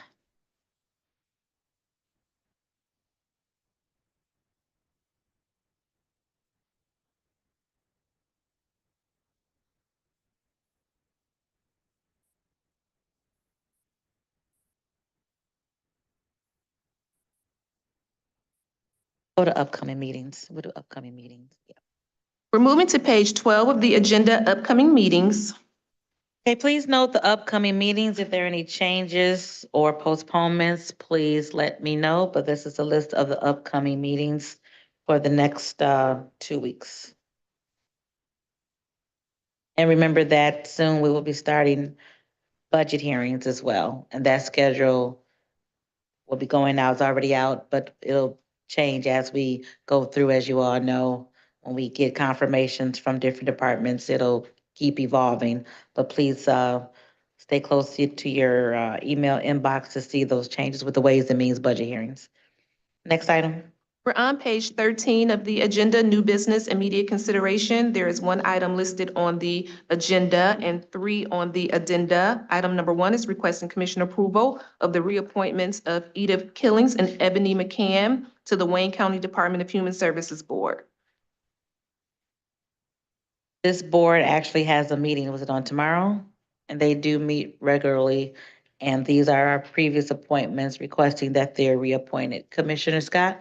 Go to upcoming meetings. We'll do upcoming meetings. Yeah. We're moving to page 12 of the agenda, upcoming meetings. Okay, please note the upcoming meetings. If there are any changes or postponements, please let me know. But this is a list of the upcoming meetings for the next 2 weeks. And remember that soon we will be starting budget hearings as well. And that schedule will be going out, it's already out, but it'll change as we go through, as you all know. When we get confirmations from different departments, it'll keep evolving. But please stay close to your email inbox to see those changes with the Ways and Means budget hearings. Next item. We're on page 13 of the agenda, new business, immediate consideration. There is one item listed on the agenda and 3 on the addenda. Item number 1 is requesting commission approval of the reappointments of Edith Killings and Ebony McCann to the Wayne County Department of Human Services Board. This board actually has a meeting, was it on tomorrow? And they do meet regularly. And these are our previous appointments requesting that they're reappointed. Commissioner Scott?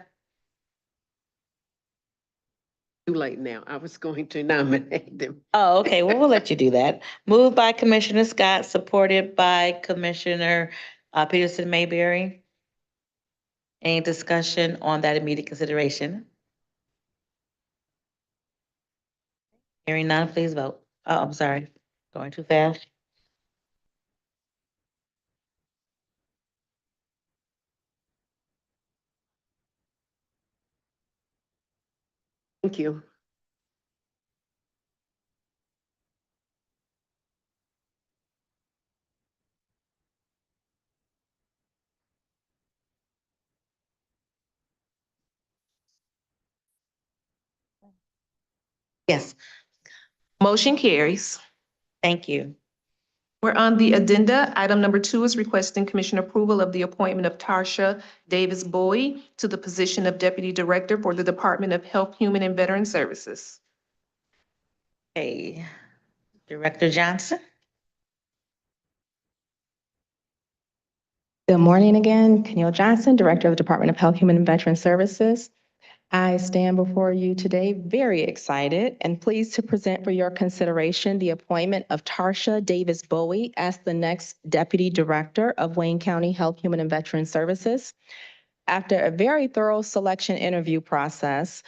Too late now. I was going to nominate them. Oh, okay, well, we'll let you do that. Moved by Commissioner Scott, supported by Commissioner Peterson Mayberry. Any discussion on that immediate consideration? Hearing none, please vote. Oh, I'm sorry, going too fast. Thank you. Yes, Motion carries. thank you. We're on the addenda. Item number 2 is requesting commission approval of the appointment of Tarsha Davis Bowie to the position of Deputy Director for the Department of Health, Human and Veteran Services. Hey, Director Johnson? Good morning again. Keneal Johnson, Director of the Department of Health, Human and Veteran Services. I stand before you today very excited and pleased to present for your consideration the appointment of Tarsha Davis Bowie as the next Deputy Director of Wayne County Health, Human and Veteran Services. After a very thorough selection interview process,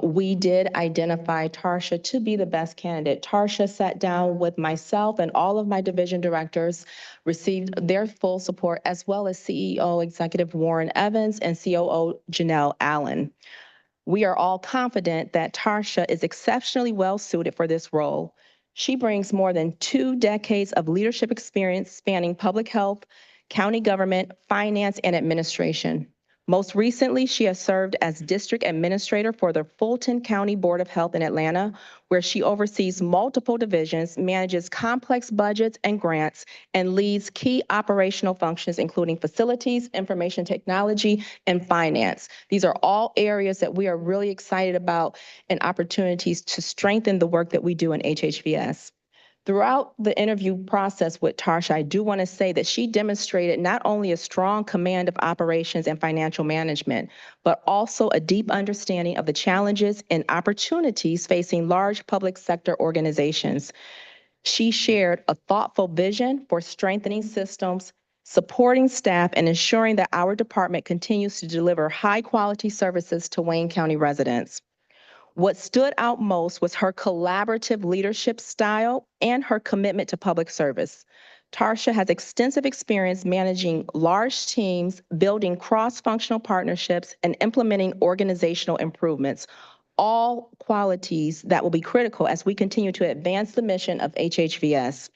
we did identify Tarsha to be the best candidate. Tarsha sat down with myself and all of my division directors, received their full support, as well as CEO Executive Warren Evans and COO Janelle Allen. We are all confident that Tarsha is exceptionally well suited for this role. She brings more than 2 decades of leadership experience spanning public health, county government, finance, and administration. Most recently, she has served as district administrator for the Fulton County Board of Health in Atlanta, where she oversees multiple divisions, manages complex budgets and grants, and leads key operational functions, including facilities, information technology, and finance. These are all areas that we are really excited about and opportunities to strengthen the work that we do in HHVS. Throughout the interview process with Tarsha, I do want to say that she demonstrated not only a strong command of operations and financial management, but also a deep understanding of the challenges and opportunities facing large public sector organizations. She shared a thoughtful vision for strengthening systems, supporting staff, and ensuring that our department continues to deliver high-quality services to Wayne County residents. What stood out most was her collaborative leadership style and her commitment to public service. Tarsha has extensive experience managing large teams, building cross-functional partnerships, and implementing organizational improvements, all qualities that will be critical as we continue to advance the mission of HHVS.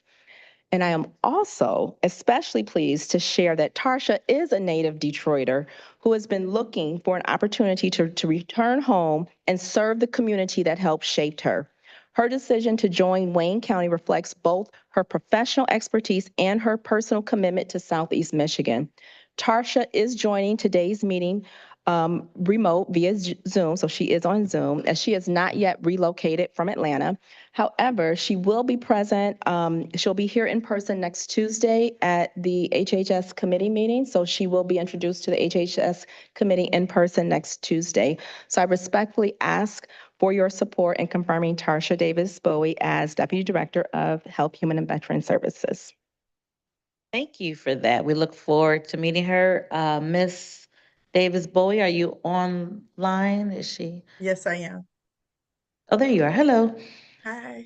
And I am also especially pleased to share that Tarsha is a native Detroiter who has been looking for an opportunity to return home and serve the community that helped shape her. Her decision to join Wayne County reflects both her professional expertise and her personal commitment to Southeast Michigan. Tarsha is joining today's meeting remote via Zoom, so she is on Zoom, as she has not yet relocated from Atlanta. However, she will be present. She'll be here in person next Tuesday at the HHS committee meeting, so she will be introduced to the HHS committee in person next Tuesday. So I respectfully ask for your support in confirming Tarsha Davis Bowie as Deputy Director of Health, Human, and Veteran Services. Thank you for that. We look forward to meeting her. Ms. Davis Bowie, are you online? Is she? Yes, I am. Oh, there you are. Hello. Hi.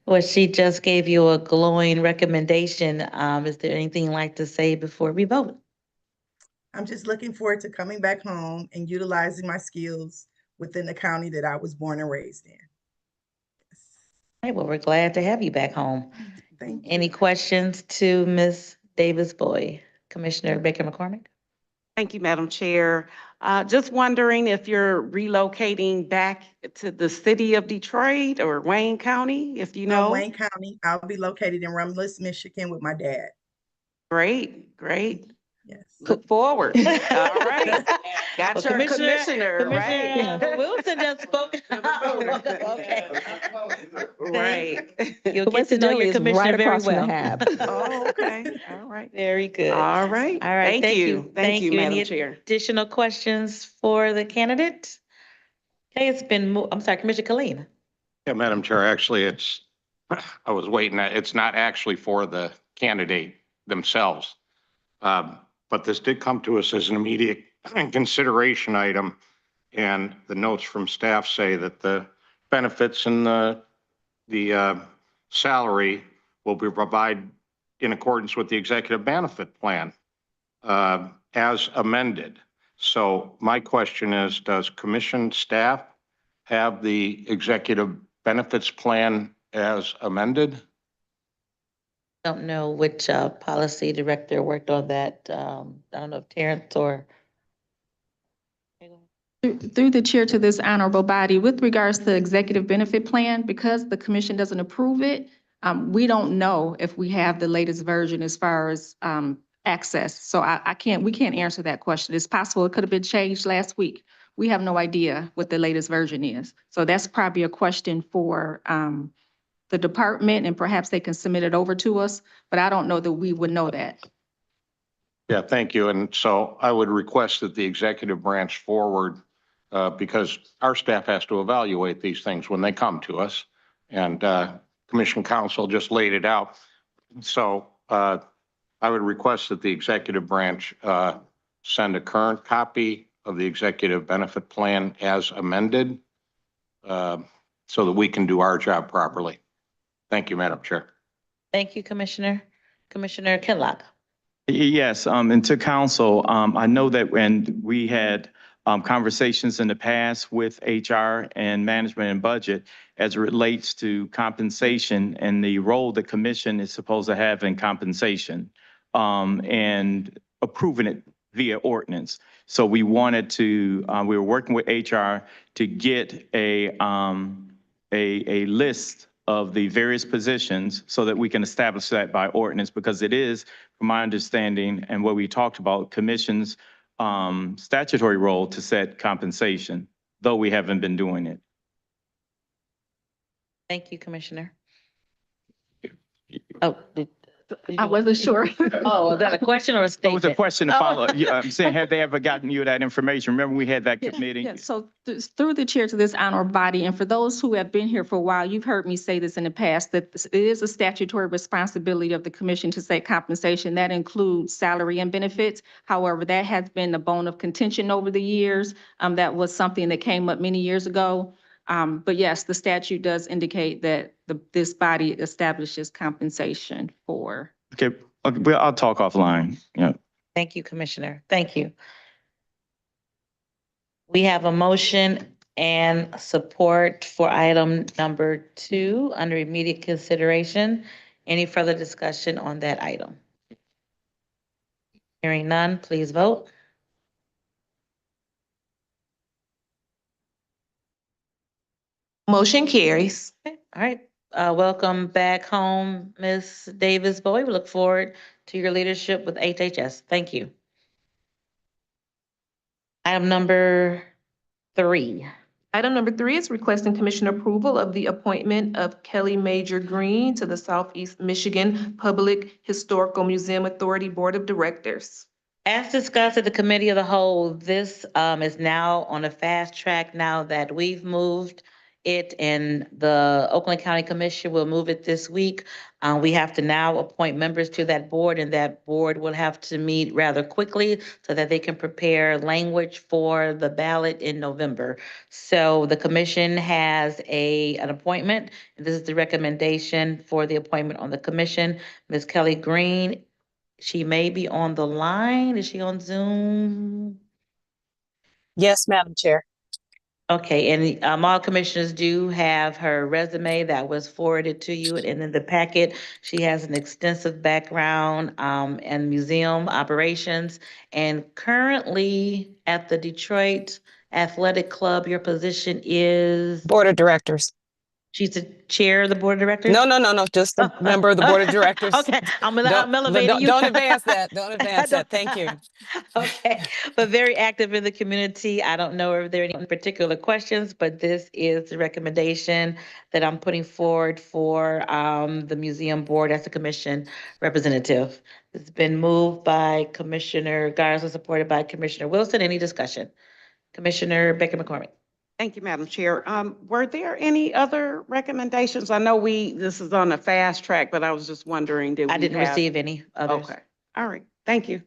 Well, she just gave you a glowing recommendation. Is there anything you'd like to say before we vote? I'm just looking forward to coming back home and utilizing my skills within the county that I was born and raised in. All right, well, we're glad to have you back home. Thank you. Any questions to Ms. Davis Bowie? Commissioner Baker McCormick? Thank you, Madam Chair. Just wondering if you're relocating back to the city of Detroit or Wayne County, if you know? Wayne County. I'll be located in Romulus, Michigan with my dad. Great, great. Yes. Look forward. All right. Got Well, your commissioner, right? Commissioner Wilson just spoke. Okay. Right. You'll get to know Coincidentally, your it's commissioner right very across from the well. Hab. Oh, okay. All right. Very good. All right. All right, Thank you. Thank you, Madam Any Chair. additional questions for the candidate? Okay, it's been, I'm sorry, Commissioner Khalil. Yeah, Madam Chair, actually, I was waiting, it's not actually for the candidate themselves. But this did come to us as an immediate consideration item. And the notes from staff say that the benefits and the salary will be provided in accordance with the executive benefit plan as amended. So my question is, does commission staff have the executive benefits plan as amended? Don't know which policy director worked on that. I don't know if Terrence or. Through the chair to this honorable body, with regards to executive benefit plan, because the commission doesn't approve it, we don't know if we have the latest version as far as access. So we can't answer that question. It's possible it could have been changed last week. We have no idea what the latest version is. So that's probably a question for the department, and perhaps they can submit it over to us, but I don't know that we would know that. Yeah, thank you. And so I would request that the executive branch forward, because our staff has to evaluate these things when they come to us. And Commission Counsel just laid it out. So I would request that the executive branch send a current copy of the executive benefit plan as amended so that we can do our job properly. Thank you, Madam Chair. Thank you, Commissioner. Commissioner Kinlock. Yes, and to council, I know that when we had conversations in the past with HR and management and budget as it relates to compensation and the role the commission is supposed to have in compensation and approving it via ordinance. So we wanted to, we were working with HR to get a list of the various positions so that we can establish that by ordinance, because it is, from my understanding and what we talked about, commission's statutory role to set compensation, though we haven't been doing it. Thank you, Commissioner. Oh, I wasn't sure. Oh, was that a question or a It statement? was a question to follow. Yeah, I'm saying, have they ever gotten you that information? Remember, we had that committee? Yeah, so through the chair to this honorable body, and for those who have been here for a while, you've heard me say this in the past, that it is a statutory responsibility of the commission to set compensation. That includes salary and benefits. However, that has been a bone of contention over the years. That was something that came up many years ago. But yes, the statute does indicate that this body establishes compensation for. Okay, well, I'll talk offline. Yeah. Thank you, Commissioner. Thank you. We have a motion and support for item number 2 under immediate consideration. Any further discussion on that item? Hearing none, please vote. Motion carries. Okay, all right. Welcome back home, Ms. Davis Bowie. We look forward to your leadership with HHS. Thank you. Item number 3. Item number 3 is requesting commission approval of the appointment of Kelly Major Green to the Southeast Michigan Public Historical Museum Authority Board of Directors. As discussed at the Committee of the Whole, this is now on a fast track now that we've moved it and the Oakland County Commission will move it this week. We have to now appoint members to that board, and that board will have to meet rather quickly so that they can prepare language for the ballot in November. So the commission has an appointment. This is the recommendation for the appointment on the commission. Ms. Kelly Green, she may be on the line. Is she on Zoom? Yes, Madam Chair. Okay, and all commissioners do have her resume that was forwarded to you, and in the packet, she has an extensive background in museum operations, and currently at the Detroit Athletic Club, your position is? Board of Directors. She's the chair of the board of directors? No, just a member of the Board of Directors. Okay, I'm elevating you. Don't advance that. Don't advance that. Thank you. Okay, but very active in the community. I don't know if there are any particular questions, but this is the recommendation that I'm putting forward for the museum board as a commission representative. It's been moved by Commissioner Garza, supported by Commissioner Wilson. Any discussion? Commissioner Baker McCormick. Thank you, Madam Chair. Were there any other recommendations? I know this is on a fast track, but I was just wondering, I didn't receive any others. Okay, all right, thank you.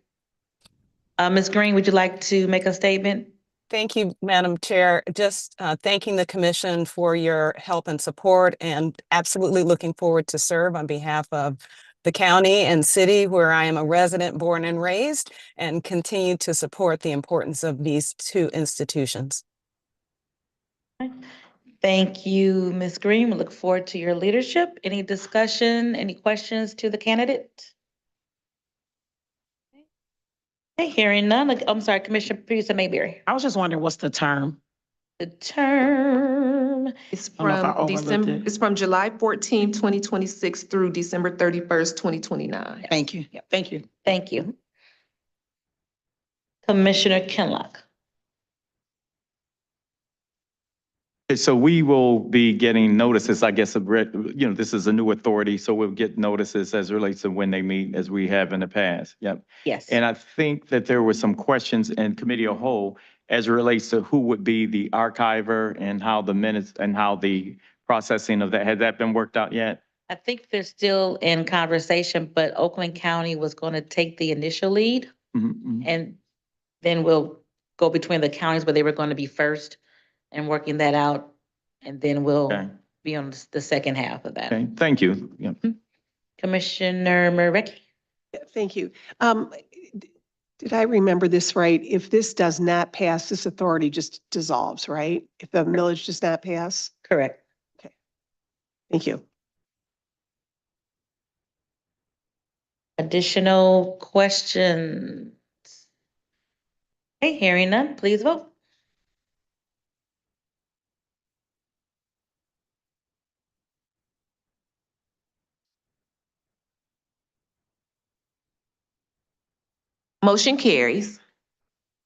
Ms. Green, would you like to make a statement? Thank you, Madam Chair. Just thanking the commission for your help and support, and absolutely looking forward to serve on behalf of the county and city where I am a resident, born and raised, and continue to support the importance of these two institutions. Thank you, Ms. Green. We look forward to your leadership. Any discussion, any questions to the candidate? Okay, hearing none. I'm sorry, Commissioner Peterson Mayberry. I was just wondering, what's the term? The term It's I don't know if I from overlooked December, it. it's from July 14, 2026 through December 31st, 2029. Thank you. Thank you. Thank you. Commissioner Kinlock. So we will be getting notices, I guess, this is a new authority, so we'll get notices as it relates to when they meet, as we have in the past. Yep. Yes. And I think that there were some questions in committee of whole as it relates to who would be the archiver and how the minutes and how the processing of that, has that been worked out yet? I think they're still in conversation, but Oakland County was going to take the initial lead, and then we'll go between the counties where they were going to be first and working that out, and then we'll be on the second half of that. Okay, thank you. Yeah. Commissioner Murvecki. Thank you. Did I remember this right? If this does not pass, this authority just dissolves, right? If the millage does not pass? Correct. Okay. Thank you. Additional questions? Okay, hearing none, please vote. Motion carries.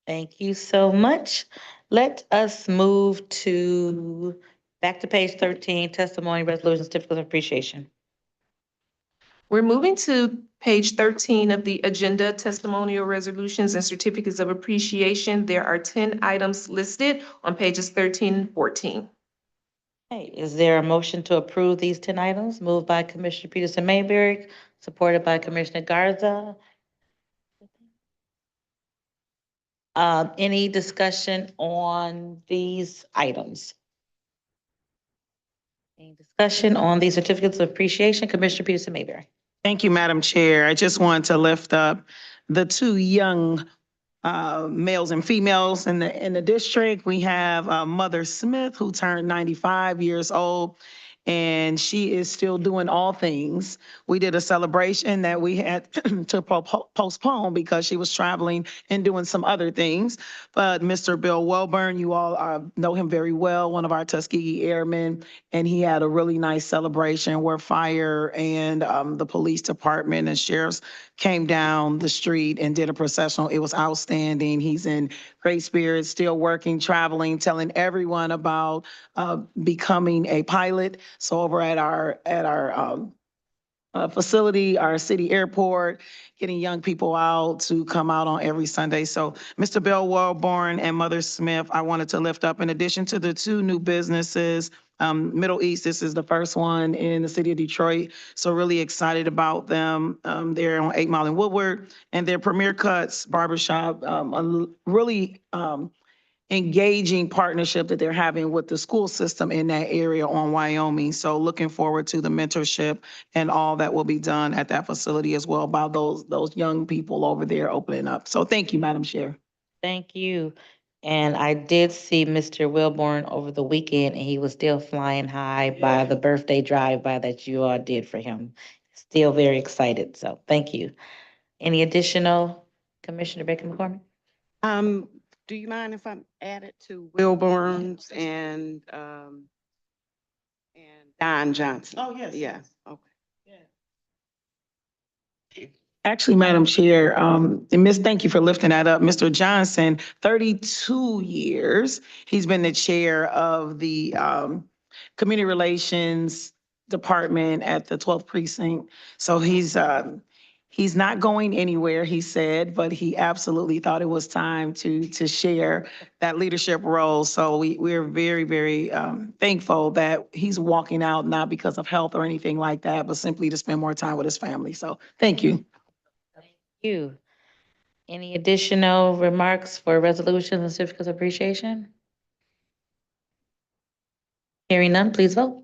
Thank you so much. Let us move back to page 13, testimony, resolutions, certificates of appreciation. We're moving to page 13 of the agenda, testimonial resolutions and certificates of appreciation. There are 10 items listed on pages 13 and 14. Okay, is there a motion to approve these 10 items? Moved by Commissioner Peterson Mayberry, supported by Commissioner Garza. Any discussion on these items? Any discussion on these certificates of appreciation? Commissioner Peterson Mayberry. Thank you, Madam Chair. I just wanted to lift up the two young males and females in the district. We have Mother Smith, who turned 95 years old, and she is still doing all things. We did a celebration that we had to postpone because she was traveling and doing some other things. But Mr. Bill Welburn, you all know him very well, one of our Tuskegee Airmen, and he had a really nice celebration where fire and the police department and sheriffs came down the street and did a processional. It was outstanding. He's in great spirits, still working, traveling, telling everyone about becoming a pilot. So over at our facility, our city airport, getting young people out to come out on every Sunday. So Mr. Bill Wellborn and Mother Smith, I wanted to lift up, in addition to the two new businesses, Middle East, this is the first one in the city of Detroit. So really excited about them. They're on 8 Mile and Woodward, and their Premier Cuts Barbershop, a really engaging partnership that they're having with the school system in that area on Wyoming. So looking forward to the mentorship and all that will be done at that facility as well by those young people over there opening up. So thank you, Madam Chair. Thank you. And I did see Mr. Wilborn over the weekend, and he was still flying high by the birthday drive-by that you all did for him. Still very excited, so thank you. Any additional, Commissioner Baker McCormick? Do you mind if I'm added to Wilburns and Don Johnson? Oh, yes. Yeah, okay. Actually, Madam Chair, and Miss, thank you for lifting that up. Mr. Johnson, 32 years, he's been the chair of the Community Relations Department at the 12th Precinct. So he's not going anywhere, he said, but he absolutely thought it was time to share that leadership role. So we're very, very thankful that he's walking out, not because of health or anything like that, but simply to spend more time with his family. So thank you. You. Any additional remarks for resolutions and certificates of appreciation? Hearing none, please vote.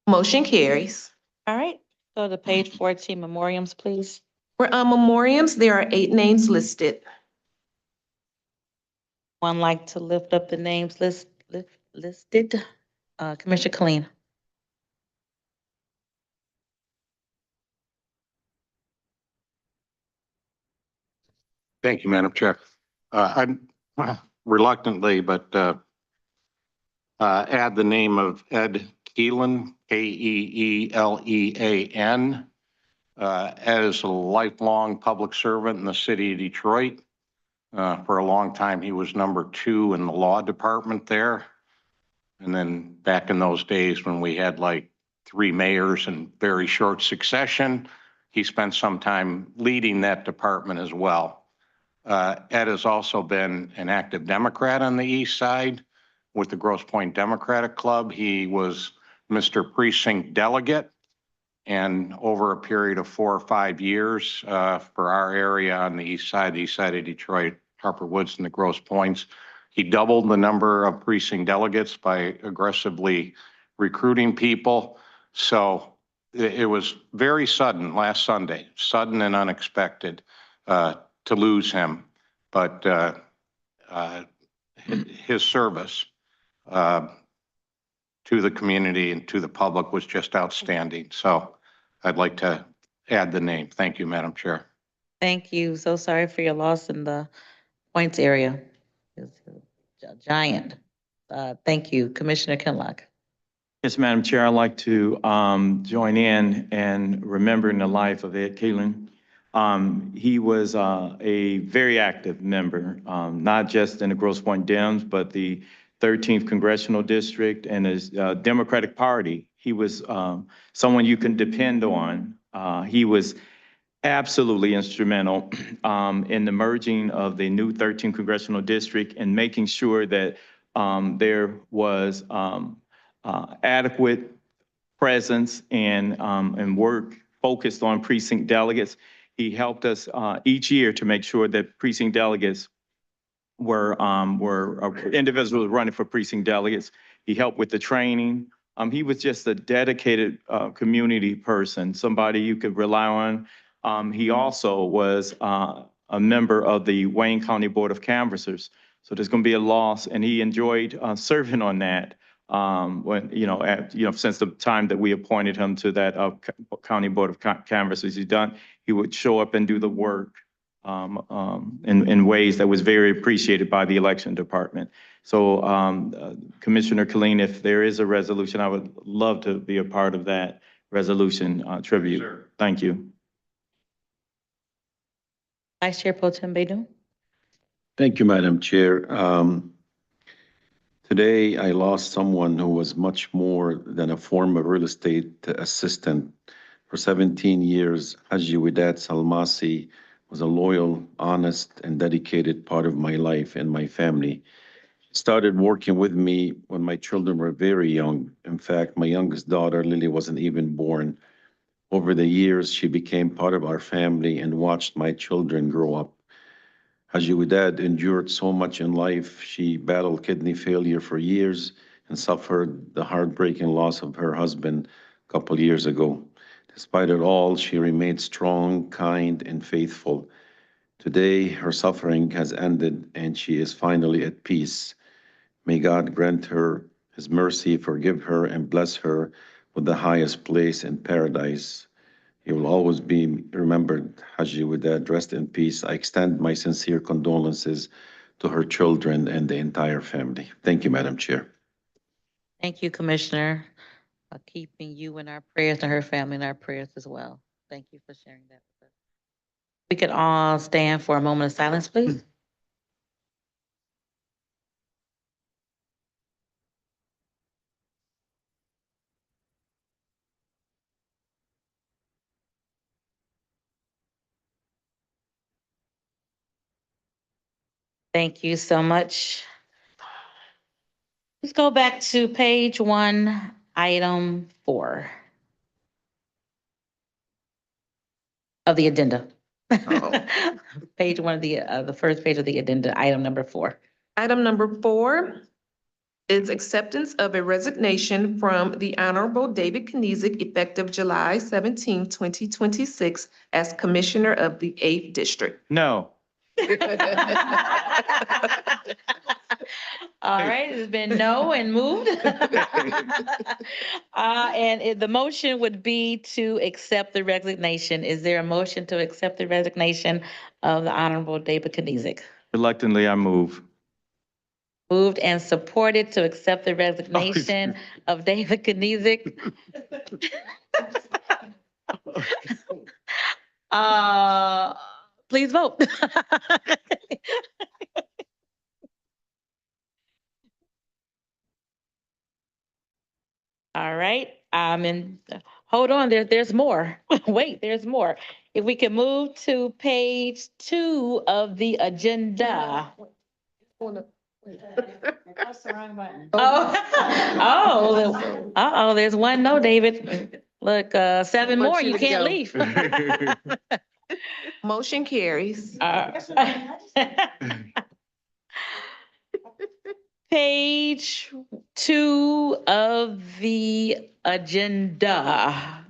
Motion carries. All right, go to page 14, memoriams, please. For memoriams, there are 8 names listed. One like to lift up the names listed. Commissioner Kleen. Thank you, Madam Chair. I'm reluctantly, but add the name of Ed Keelan, Keelean. Ed is a lifelong public servant in the city of Detroit. For a long time, he was number 2 in the law department there. And then back in those days when we had like 3 mayors in very short succession, he spent some time leading that department as well. Ed has also been an active Democrat on the east side with the Grosse Pointe Democratic Club. He was Mr. Precinct Delegate, and over a period of 4 or 5 years for our area on the east side of Detroit, Harper Woods and the Grosse Pointes, he doubled the number of precinct delegates by aggressively recruiting people. So it was very sudden last Sunday, sudden and unexpected to lose him, but his service to the community and to the public was just outstanding. So I'd like to add the name. Thank you, Madam Chair. Thank you. So sorry for your loss in the Points area. It's a giant. Thank you, Commissioner Kinlock. Yes, Madam Chair, I'd like to join in and remembering the life of Ed Keelan. He was a very active member, not just in the Grosse Pointe Dems, but the 13th Congressional District and his Democratic Party. He was someone you can depend on. He was absolutely instrumental in the merging of the new 13th Congressional District and making sure that there was adequate presence and work focused on precinct delegates. He helped us each year to make sure that precinct delegates were individuals running for precinct delegates. He helped with the training. He was just a dedicated community person, somebody you could rely on. He also was a member of the Wayne County Board of Canvassers. So there's going to be a loss, and he enjoyed serving on that when, since the time that we appointed him to that County Board of Canvassers. He would show up and do the work in ways that was very appreciated by the election department. So Commissioner Killeen, if there is a resolution, I would love to be a part of that resolution tribute. Sure. Thank you. Vice Chair Pro Tem Baydun. Thank you, Madam Chair. Today, I lost someone who was much more than a former real estate assistant. For 17 years, Haji Widad Salmasi was a loyal, honest, and dedicated part of my life and my family. He started working with me when my children were very young. In fact, my youngest daughter, Lily, wasn't even born. Over the years, she became part of our family and watched my children grow up. Haji Widad endured so much in life. She battled kidney failure for years and suffered the heartbreaking loss of her husband a couple years ago. Despite it all, she remained strong, kind, and faithful. Today, her suffering has ended and she is finally at peace. May God grant her his mercy, forgive her, and bless her with the highest place in paradise. He will always be remembered, Haji Widad. Rest in peace. I extend my sincere condolences to her children and the entire family. Thank you, Madam Chair. Thank you, Commissioner, for keeping you in our prayers and her family in our prayers as well. Thank you for sharing that with us. We could all stand for a moment of silence, please. Thank you so much. Let's go back to page 1, item 4 of the agenda. Page 1 of the first page of the agenda, item number 4. Item number 4 is acceptance of a resignation from the Honorable David Kniezek effective July 17, 2026 as Commissioner of the 8th District. No. All right, it's been no and moved. The motion would be to accept the resignation. Is there a motion to accept the resignation of the Honorable David Kniezek? Reluctantly, I move. Moved and supported to accept the resignation of David Kniezek. Please vote. All right, and hold on, there's more. Wait, there's more. If we can move to page 2 of the agenda. That's the wrong button. Oh, there's one no, David. Look, 7 more, you can't leave. Motion carries. Page 2 of the agenda.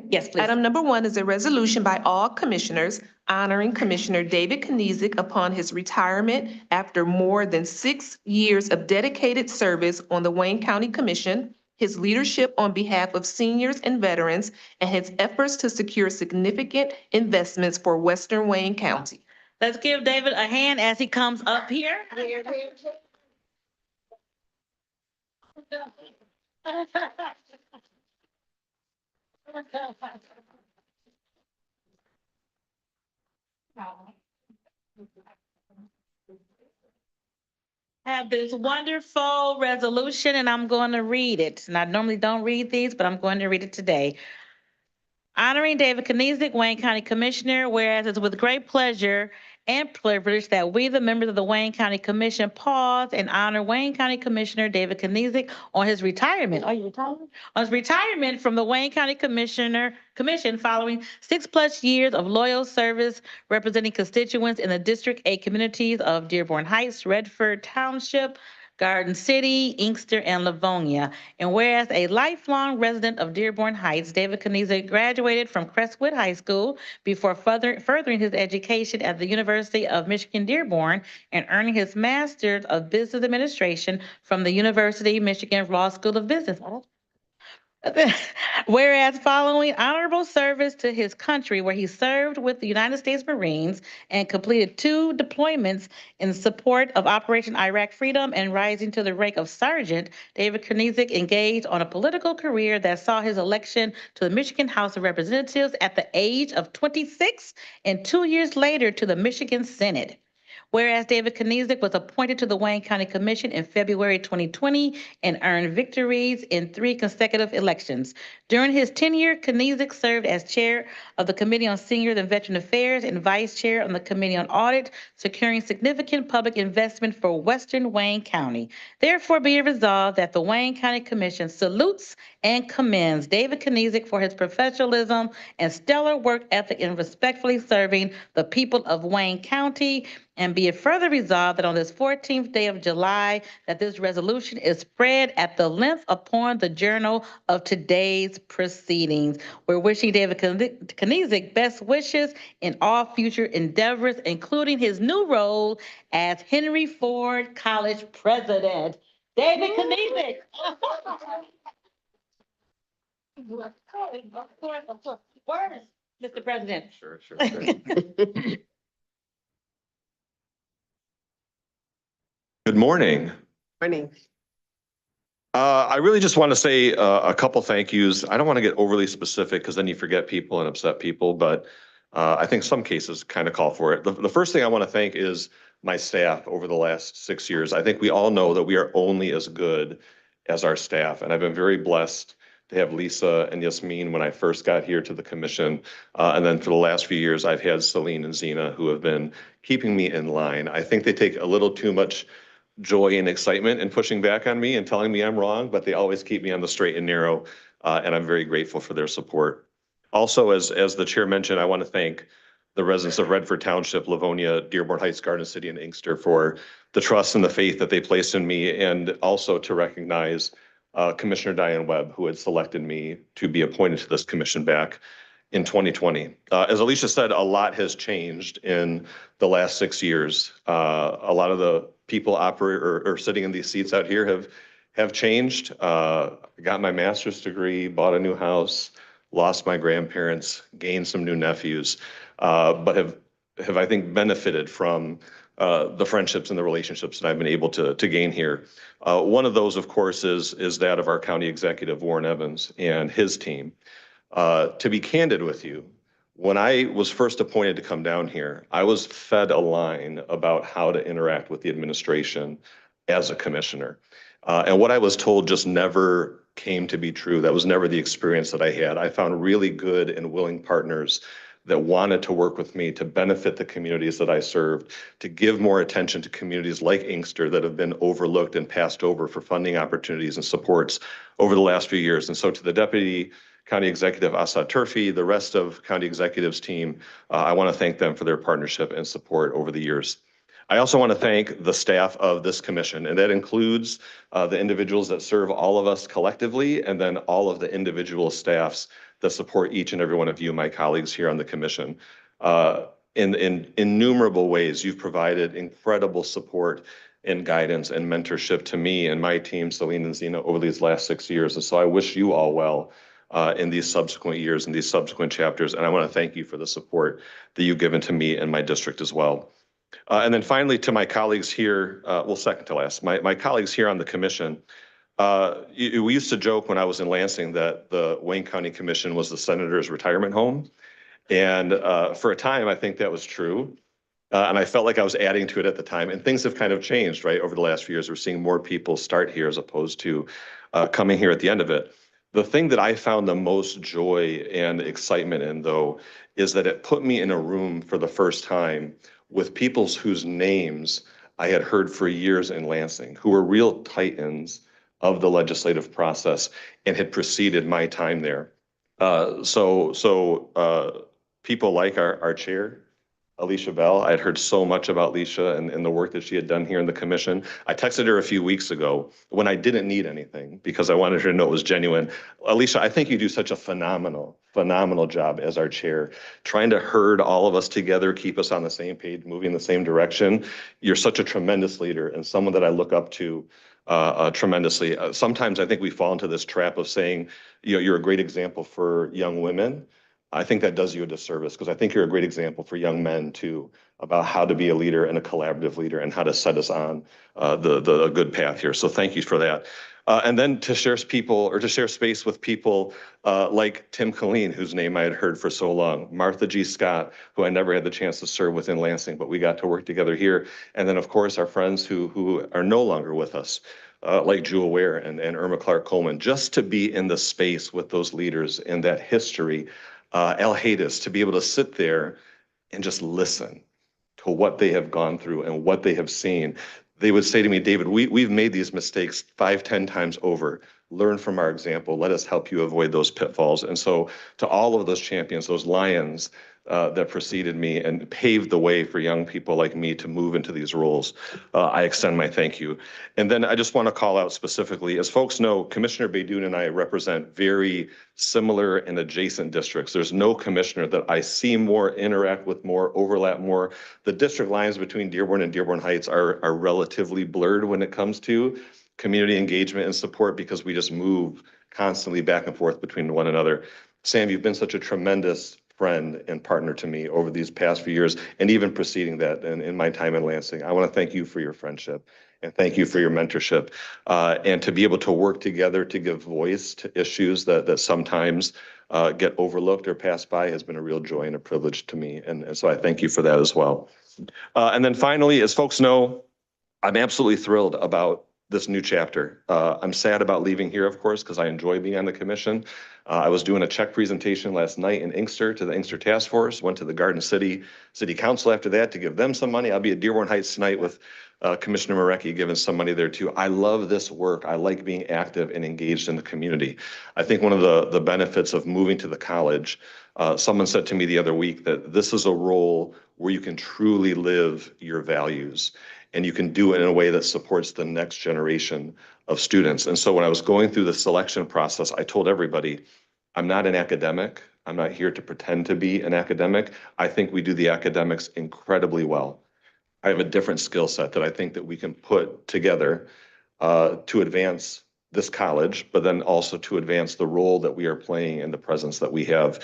Yes, please. Item number 1 is a resolution by all commissioners honoring Commissioner David Kniezek upon his retirement after more than 6 years of dedicated service on the Wayne County Commission, his leadership on behalf of seniors and veterans, and his efforts to secure significant investments for Western Wayne County. Let's give David a hand as he comes up here. Have this wonderful resolution, and I'm going to read it. And I normally don't read these, but I'm going to read it today. Honoring David Kniezek, Wayne County Commissioner, whereas it's with great pleasure and privilege that we, the members of the Wayne County Commission, pause and honor Wayne County Commissioner David Kniezek on his retirement. Are you retired? On his retirement from the Wayne County Commission following 6+ years of loyal service representing constituents in the District 8 communities of Dearborn Heights, Redford Township, Garden City, Inkster, and Livonia. And whereas a lifelong resident of Dearborn Heights, David Kniezek graduated from Crestwood High School before furthering his education at the University of Michigan Dearborn and earning his Master's of Business Administration from the University of Michigan Law School of Business. Whereas following honorable service to his country, where he served with the United States Marines and completed 2 deployments in support of Operation Iraq Freedom and rising to the rank of sergeant, David Kniezek engaged on a political career that saw his election to the Michigan House of Representatives at the age of 26 and 2 years later to the Michigan Senate. Whereas David Kniezek was appointed to the Wayne County Commission in February 2020 and earned victories in 3 consecutive elections. During his tenure, Kniezek served as chair of the Committee on Seniors and Veteran Affairs and vice chair on the Committee on Audit, securing significant public investment for Western Wayne County. Therefore, be it resolved that the Wayne County Commission salutes and commends David Kniezek for his professionalism and stellar work ethic in respectfully serving the people of Wayne County. And be it further resolved that on this 14th day of July, that this resolution is spread at the length upon the journal of today's proceedings. We're wishing David Kniezek best wishes in all future endeavors, including his new role as Henry Ford College president. David Kniezek. Of course. Words, Mr. President. Sure. Good morning. Morning. I really just want to say a couple thank yous. I don't want to get overly specific because then you forget people and upset people, but I think some cases kind of call for it. The first thing I want to thank is my staff over the last 6 years. I think we all know that we are only as good as our staff, and I've been very blessed to have Lisa and Yasmin when I first got here to the commission. And then for the last few years, I've had Celine and Zena who have been keeping me in line. I think they take a little too much joy and excitement in pushing back on me and telling me I'm wrong, but they always keep me on the straight and narrow, and I'm very grateful for their support. Also, as the chair mentioned, I want to thank the residents of Redford Township, Livonia, Dearborn Heights, Garden City, and Inkster for the trust and the faith that they placed in me, and also to recognize Commissioner Diane Webb, who had selected me to be appointed to this commission back in 2020. As Alicia said, a lot has changed in the last 6 years. A lot of the people or sitting in these seats out here have changed. Got my master's degree, bought a new house, lost my grandparents, gained some new nephews, but have I think benefited from the friendships and the relationships that I've been able to gain here. One of those, of course, is that of our county executive, Warren Evans, and his team. To be candid with you, when I was first appointed to come down here, I was fed a line about how to interact with the administration as a commissioner. And what I was told just never came to be true. That was never the experience that I had. I found really good and willing partners that wanted to work with me to benefit the communities that I served, to give more attention to communities like Inkster that have been overlooked and passed over for funding opportunities and supports over the last few years. And so to the Deputy County Executive Asad Turfi, the rest of County Executive's team, I want to thank them for their partnership and support over the years. I also want to thank the staff of this commission, and that includes the individuals that serve all of us collectively, and then all of the individual staffs that support each and every one of you, my colleagues here on the commission. In innumerable ways, you've provided incredible support and guidance and mentorship to me and my team, Celine and Zena, over these last 6 years. And so I wish you all well in these subsequent years and these subsequent chapters. And I want to thank you for the support that you've given to me and my district as well. And then finally, to my colleagues here, well, second to last, my colleagues here on the commission, we used to joke when I was in Lansing that the Wayne County Commission was the senator's retirement home. And for a time, I think that was true. And I felt like I was adding to it at the time. And things have kind of changed, right? Over the last few years, we're seeing more people start here as opposed to coming here at the end of it. The thing that I found the most joy and excitement in, though, is that it put me in a room for the first time with people whose names I had heard for years in Lansing, who were real titans of the legislative process and had preceded my time there. So people like our chair, Alicia Bell. I had heard so much about Alicia and the work that she had done here in the commission. I texted her a few weeks ago when I didn't need anything because I wanted her to know it was genuine. Alicia, I think you do such a phenomenal job as our chair, trying to herd all of us together, keep us on the same page, moving in the same direction. You're such a tremendous leader and someone that I look up to tremendously. Sometimes I think we fall into this trap of saying, you know, you're a great example for young women. I think that does you a disservice because I think you're a great example for young men too about how to be a leader and a collaborative leader and how to set us on the good path here. So thank you for that. And then to share space with people like Tim Colleen, whose name I had heard for so long, Martha G. Scott, who I never had the chance to serve with in Lansing, but we got to work together here. And then of course our friends who are no longer with us. Like Jewel Ware and Irma Clark Coleman, just to be in the space with those leaders in that history. Al Haydes, to be able to sit there and just listen to what they have gone through and what they have seen. They would say to me, David, we've made these mistakes 5, 10 times over. Learn from our example. Let us help you avoid those pitfalls. And so to all of those champions, those lions that preceded me and paved the way for young people like me to move into these roles, I extend my thank you. And then I just want to call out specifically, as folks know, Commissioner Beydoun and I represent very similar and adjacent districts. There's no commissioner that I see more, interact with more, overlap more. The district lines between Dearborn and Dearborn Heights are relatively blurred when it comes to community engagement and support because we just move constantly back and forth between one another. Sam, you've been such a tremendous friend and partner to me over these past few years and even preceding that in my time in Lansing. I want to thank you for your friendship and thank you for your mentorship and to be able to work together to give voice to issues that sometimes get overlooked or passed by has been a real joy and a privilege to me. And so I thank you for that as well. And then finally, as folks know, I'm absolutely thrilled about this new chapter. I'm sad about leaving here, of course, because I enjoy being on the commission. I was doing a check presentation last night in Inkster to the Inkster Task Force, went to the Garden City Council after that to give them some money. I'll be at Dearborn Heights tonight with Commissioner Marecki giving some money there too. I love this work. I like being active and engaged in the community. I think one of the benefits of moving to the college, someone said to me the other week that this is a role where you can truly live your values and you can do it in a way that supports the next generation of students. And so when I was going through the selection process, I told everybody, I'm not an academic. I'm not here to pretend to be an academic. I think we do the academics incredibly well. I have a different skill set that I think that we can put together to advance this college, but then also to advance the role that we are playing and the presence that we have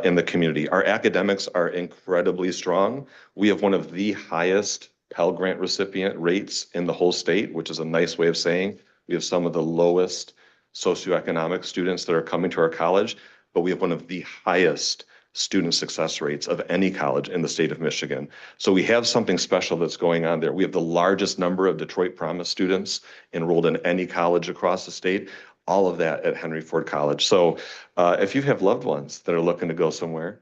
in the community. Our academics are incredibly strong. We have one of the highest Pell Grant recipient rates in the whole state, which is a nice way of saying we have some of the lowest socioeconomic students that are coming to our college, but we have one of the highest student success rates of any college in the state of Michigan. So we have something special that's going on there. We have the largest number of Detroit Promise students enrolled in any college across the state, all of that at Henry Ford College. So if you have loved ones that are looking to go somewhere,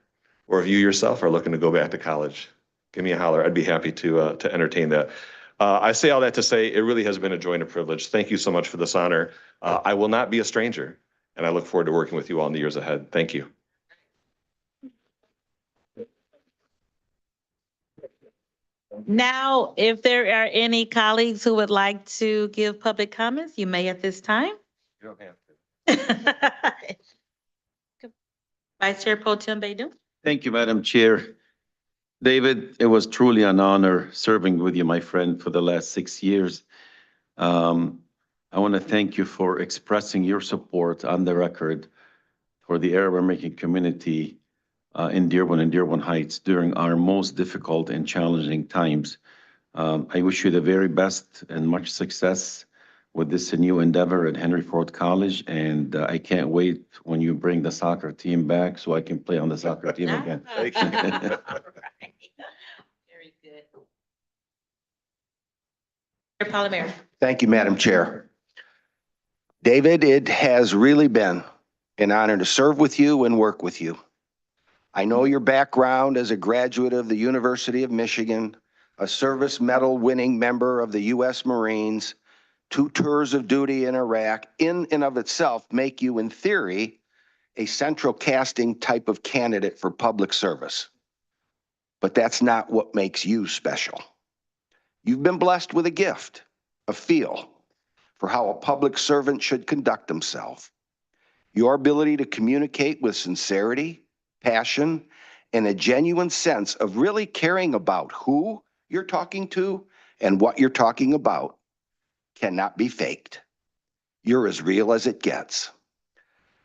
or if you yourself are looking to go back to college, give me a holler. I'd be happy to entertain that. I say all that to say it really has been a joy and a privilege. Thank you so much for this honor. I will not be a stranger, and I look forward to working with you all in the years ahead. Thank you. Now, if there are any colleagues who would like to give public comments, you may at this time. You don't have to. Vice Chair Pro Tem Beydoun. Thank you, Madam Chair. David, it was truly an honor serving with you, my friend, for the last 6 years. I want to thank you for expressing your support on the record for the Arab American community in Dearborn and Dearborn Heights during our most difficult and challenging times. I wish you the very best and much success with this new endeavor at Henry Ford College, and I can't wait when you bring the soccer team back so I can play on the soccer team again. Very good. Chair Palomero. Thank you, Madam Chair. David, it has really been an honor to serve with you and work with you. I know your background as a graduate of the University of Michigan, a service medal winning member of the U.S. Marines, 2 tours of duty in Iraq, in and of itself make you, in theory, a central casting type of candidate for public service. but that's not what makes you special. You've been blessed with a gift, a feel for how a public servant should conduct himself. Your ability to communicate with sincerity, passion, and a genuine sense of really caring about who you're talking to and what you're talking about cannot be faked. You're as real as it gets.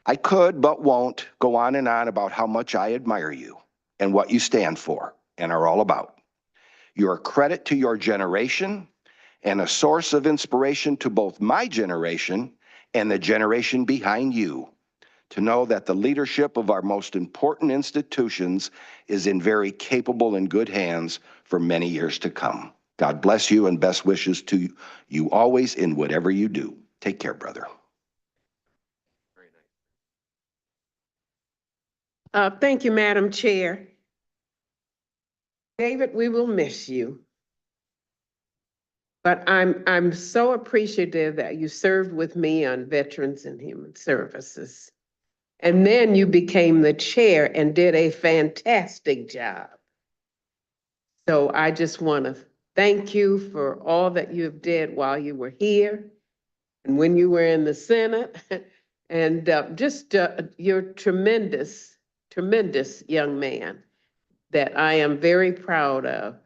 I could, but won't, go on and on about how much I admire you and what you stand for and are all about. You're a credit to your generation and a source of inspiration to both my generation and the generation behind you, to know that the leadership of our most important institutions is in very capable and good hands for many years to come. God bless you and best wishes to you always in whatever you do. Take care, brother. Thank you, Madam Chair. David, we will miss you. But I'm so appreciative that you served with me on Veterans and Human Services. And then you became the chair and did a fantastic job. So I just want to thank you for all that you have did while you were here and when you were in the Senate. And you're tremendous, tremendous young man that I am very proud of.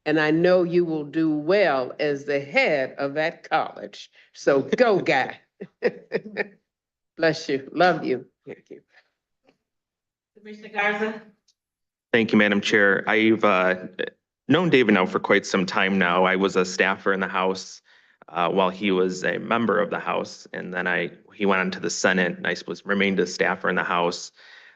And I know you will do well as the head of that college. So go, guy. Bless you. Love you. Thank you. Commissioner Garza? Thank you, Madam Chair. I've known David now for quite some time now. I was a staffer in the House while he was a member of the House, and then he went on to the Senate, and I remained a staffer in the House.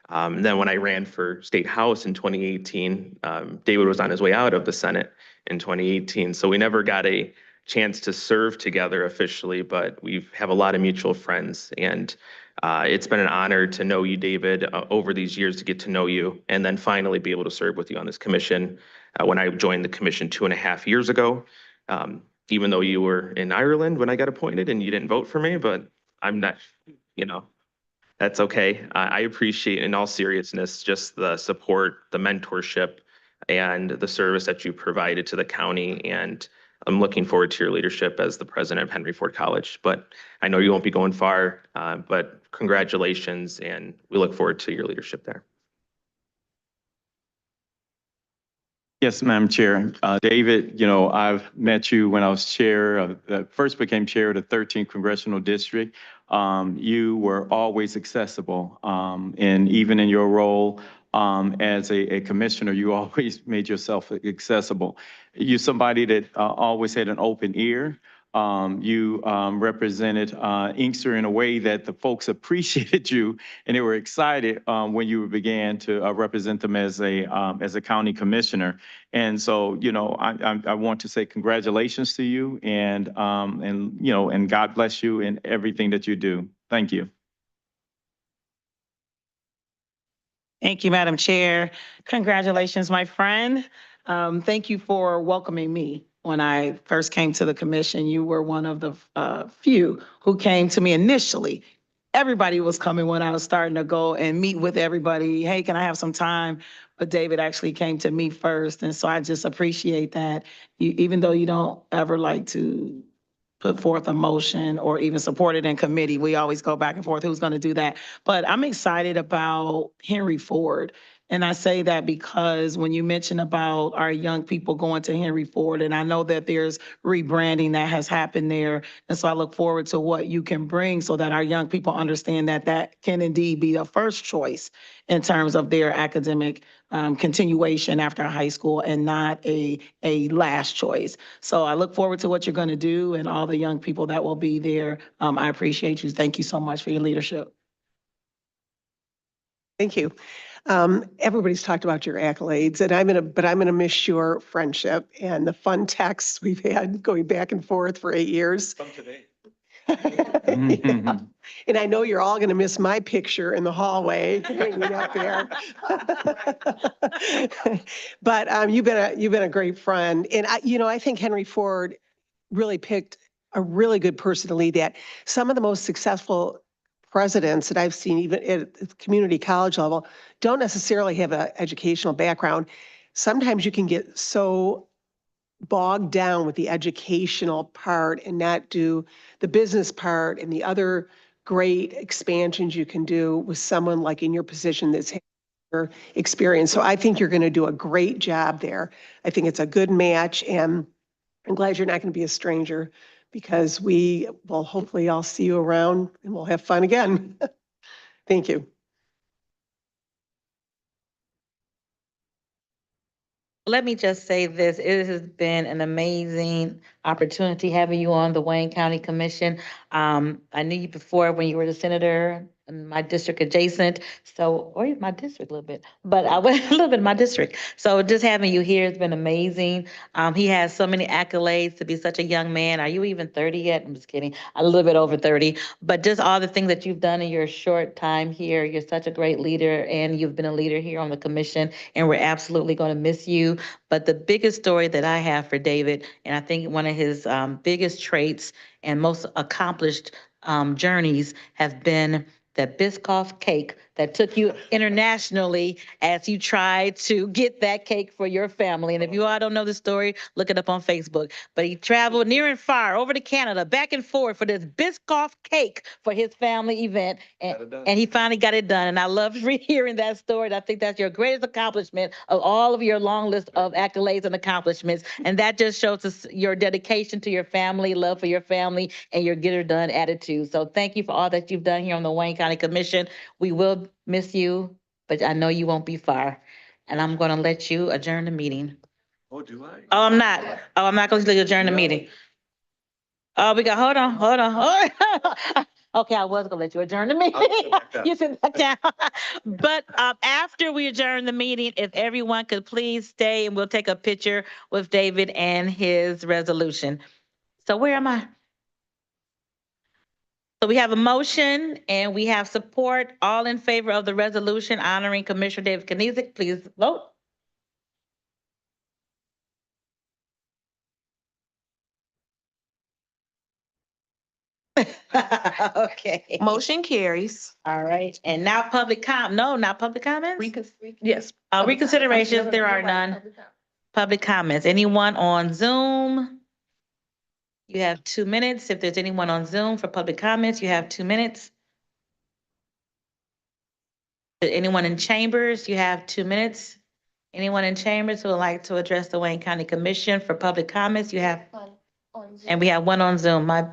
Then when I ran for State House in 2018, David was on his way out of the Senate in 2018. So we never got a chance to serve together officially, but we have a lot of mutual friends. And it's been an honor to know you, David, over these years, to get to know you, and then finally be able to serve with you on this commission. When I joined the commission 2.5 years ago, even though you were in Ireland when I got appointed and you didn't vote for me, but I'm not, that's okay. I appreciate, in all seriousness, just the support, the mentorship, and the service that you provided to the county. And I'm looking forward to your leadership as the president of Henry Ford College. But I know you won't be going far, but congratulations, and we look forward to your leadership there. Yes, Madam Chair. David, I've met you when I was first became chair of the 13th Congressional District. You were always accessible, and even in your role as a commissioner, you always made yourself accessible. You're somebody that always had an open ear. You represented Inkster in a way that the folks appreciated you, and they were excited when you began to represent them as a county commissioner. And so, I want to say congratulations to you, and God bless you in everything that you do. Thank you. Thank you, Madam Chair. Congratulations, my friend. Thank you for welcoming me. When I first came to the commission, you were one of the few who came to me initially. Everybody was coming when I was starting to go and meet with everybody. Hey, can I have some time? But David actually came to me first. And so I just appreciate that. Even though you don't ever like to put forth a motion or even support it in committee, we always go back and forth, who's going to do that? But I'm excited about Henry Ford. And I say that because when you mention about our young people going to Henry Ford, and I know that there's rebranding that has happened there. And so I look forward to what you can bring so that our young people understand that that can indeed be the first choice in terms of their academic continuation after high school and not a last choice. So I look forward to what you're going to do and all the young people that will be there. I appreciate you. Thank you so much for your leadership. Thank you. Everybody's talked about your accolades, and I'm gonna miss your friendship and the fun texts we've had going back and forth for 8 years. Some today. Yeah. And I know you're all gonna miss my picture in the hallway hanging up there. But you've been a great friend, and I think Henry Ford really picked a really good person to lead that. Some of the most successful presidents that I've seen, even at the community college level, don't necessarily have an educational background. sometimes you can get so bogged down with the educational part and not do the business part and the other great expansions you can do with someone like in your position that's had your experience. So I think you're going to do a great job there. I think it's a good match, and I'm glad you're not going to be a stranger, because we will hopefully all see you around and we'll have fun again. Thank you. Let me just say this, it has been an amazing opportunity having you on the Wayne County Commission. I knew you before when you were the senator in my district adjacent, so, or my district a little bit, but I went a little bit in my district. So just having you here has been amazing. He has so many accolades to be such a young man. Are you even 30 yet? I'm just kidding. A little bit over 30, but just all the things that you've done in your short time here. You're such a great leader, and you've been a leader here on the commission, and we're absolutely going to miss you. But the biggest story that I have for David, and I think one of his biggest traits and most accomplished journeys have been that Biscoff cake that took you internationally as you tried to get that cake for your family. And if you all don't know the story, look it up on Facebook. But he traveled near and far over to Canada, back and forth for this Biscoff cake for his family event. And he finally got it done. And I love hearing that story. I think that's your greatest accomplishment of all of your long list of accolades and accomplishments. And that just shows us your dedication to your family, love for your family, and your get it done attitude. So thank you for all that you've done here on the Wayne County Commission. We will miss you, but I know you won't be far. And I'm going to let you adjourn the meeting. Oh, do I? Oh, I'm not. Oh, I'm not going to adjourn the meeting. Oh, we got, hold on. Okay, I was gonna let you adjourn the meeting. You sit back down. But after we adjourn the meeting, if everyone could please stay and we'll take a picture with David and his resolution. So where am I? So we have a motion and we have support. All in favor of the resolution honoring Commissioner David Kniezek, please vote. Okay. Motion carries. All right, and now not public comments? Yes. Reconsiderations, there are none. Public comments, anyone on Zoom? You have 2 minutes. If there's anyone on Zoom for public comments, you have 2 minutes. Anyone in chambers, you have 2 minutes. Anyone in chambers who would like to address the Wayne County Commission for public comments, you have, and we have one on Zoom. My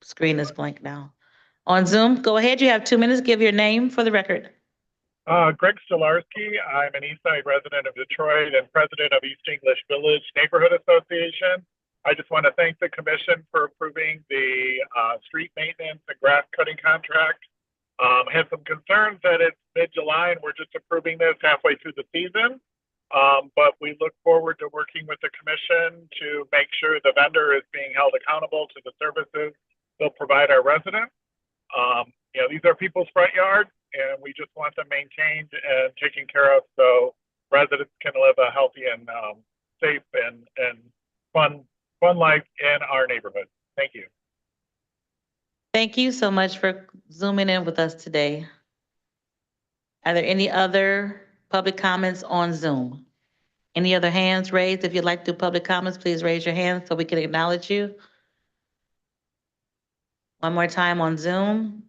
screen is blank now. On Zoom, go ahead, you have 2 minutes. Give your name for the record. Greg Stolarski. I'm an East Side resident of Detroit and president of East English Village Neighborhood Association. I just want to thank the commission for approving the street maintenance and grass cutting contract. Had some concerns that it's mid-July and we're just approving this halfway through the season. But we look forward to working with the commission to make sure the vendor is being held accountable to the services they'll provide our residents. These are people's front yard, and we just want them maintained and taken care of so residents can live a healthy and safe and fun life in our neighborhood. Thank you. Thank you so much for zooming in with us today. Are there any other public comments on Zoom? Any other hands raised? If you'd like to do public comments, please raise your hand so we can acknowledge you. One more time on Zoom.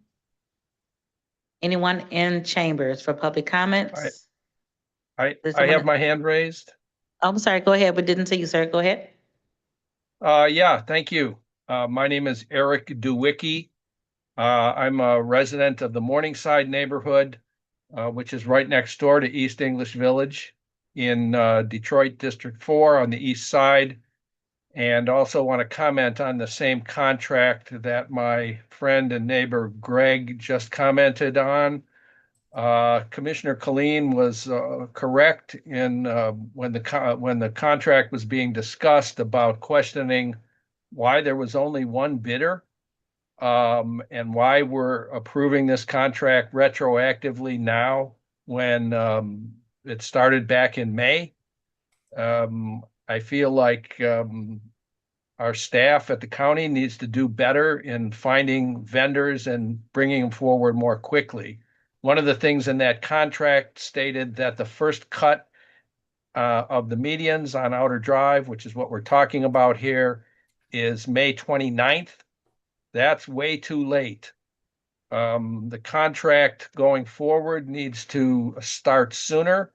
Anyone in chambers for public comments? I have my hand raised. I'm sorry, go ahead. We didn't see you, sir. Go ahead. Yeah, thank you. My name is Eric Dewicki. I'm a resident of the Morningside neighborhood, which is right next door to East English Village in Detroit District 4 on the east side. And also want to comment on the same contract that my friend and neighbor Greg just commented on. Commissioner Colleen was correct in when the contract was being discussed about questioning why there was only one bidder, and why we're approving this contract retroactively now when it started back in May. I feel like our staff at the county needs to do better in finding vendors and bringing them forward more quickly. One of the things in that contract stated that the first cut of the medians on Outer Drive, which is what we're talking about here, is May 29th. That's way too late. The contract going forward needs to start sooner.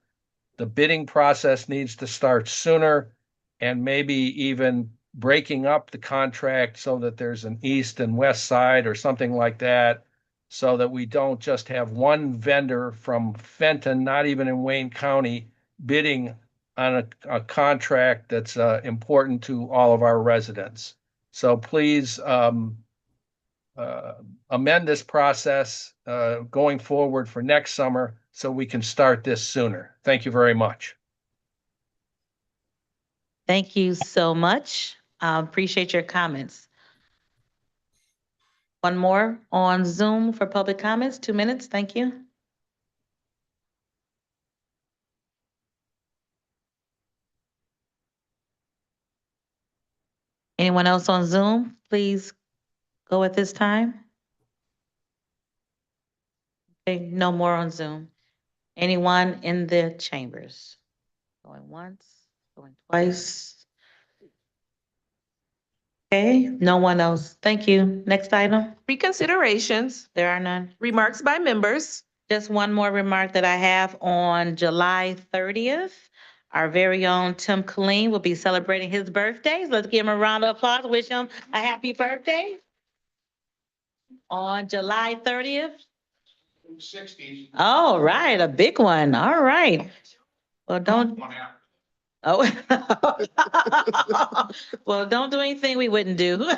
The bidding process needs to start sooner, and maybe even breaking up the contract so that there's an east and west side or something like that, so that we don't just have one vendor from Fenton, not even in Wayne County, bidding on a contract that's important to all of our residents. So please amend this process going forward for next summer so we can start this sooner. Thank you very much. Thank you so much. Appreciate your comments. One more on Zoom for public comments, 2 minutes, thank you. Anyone else on Zoom, please go at this time. Okay, no more on Zoom. Anyone in the chambers? Going once, going twice. Okay, no one else. Thank you. Next item. Reconsiderations, There are none. remarks by members. Just one more remark that I have on July 30th. Our very own Tim Killeen will be celebrating his birthday. Let's give him a round of applause. Wish him a happy birthday. On July 30th. 60s. All right, a big one. All right. Well, don't. Oh. Well, don't do anything we wouldn't do.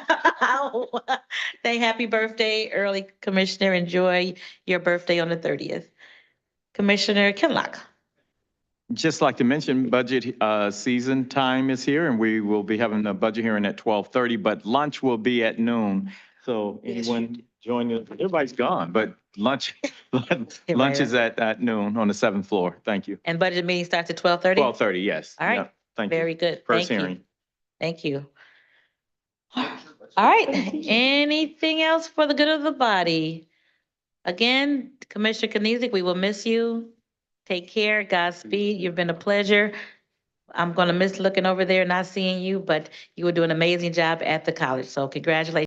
Say happy birthday, early Commissioner. Enjoy your birthday on the 30th. Commissioner Kinlock. Just like to mention, budget season time is here, and we will be having a budget hearing at 12:30, but lunch will be at noon. So anyone join us, everybody's gone, but lunch is at noon on the 7th floor. Thank you. And budget meeting starts at 12:30? 12:30, yes. All right. Yeah, thank you. Very good. First Thank you. hearing. Thank you. All right. Anything else for the good of the body? Again, Commissioner Knizik, we will miss you. Take care. Godspeed. You've been a pleasure. I'm going to miss looking over there, not seeing you, but you will do an amazing job at the college. So congratulations.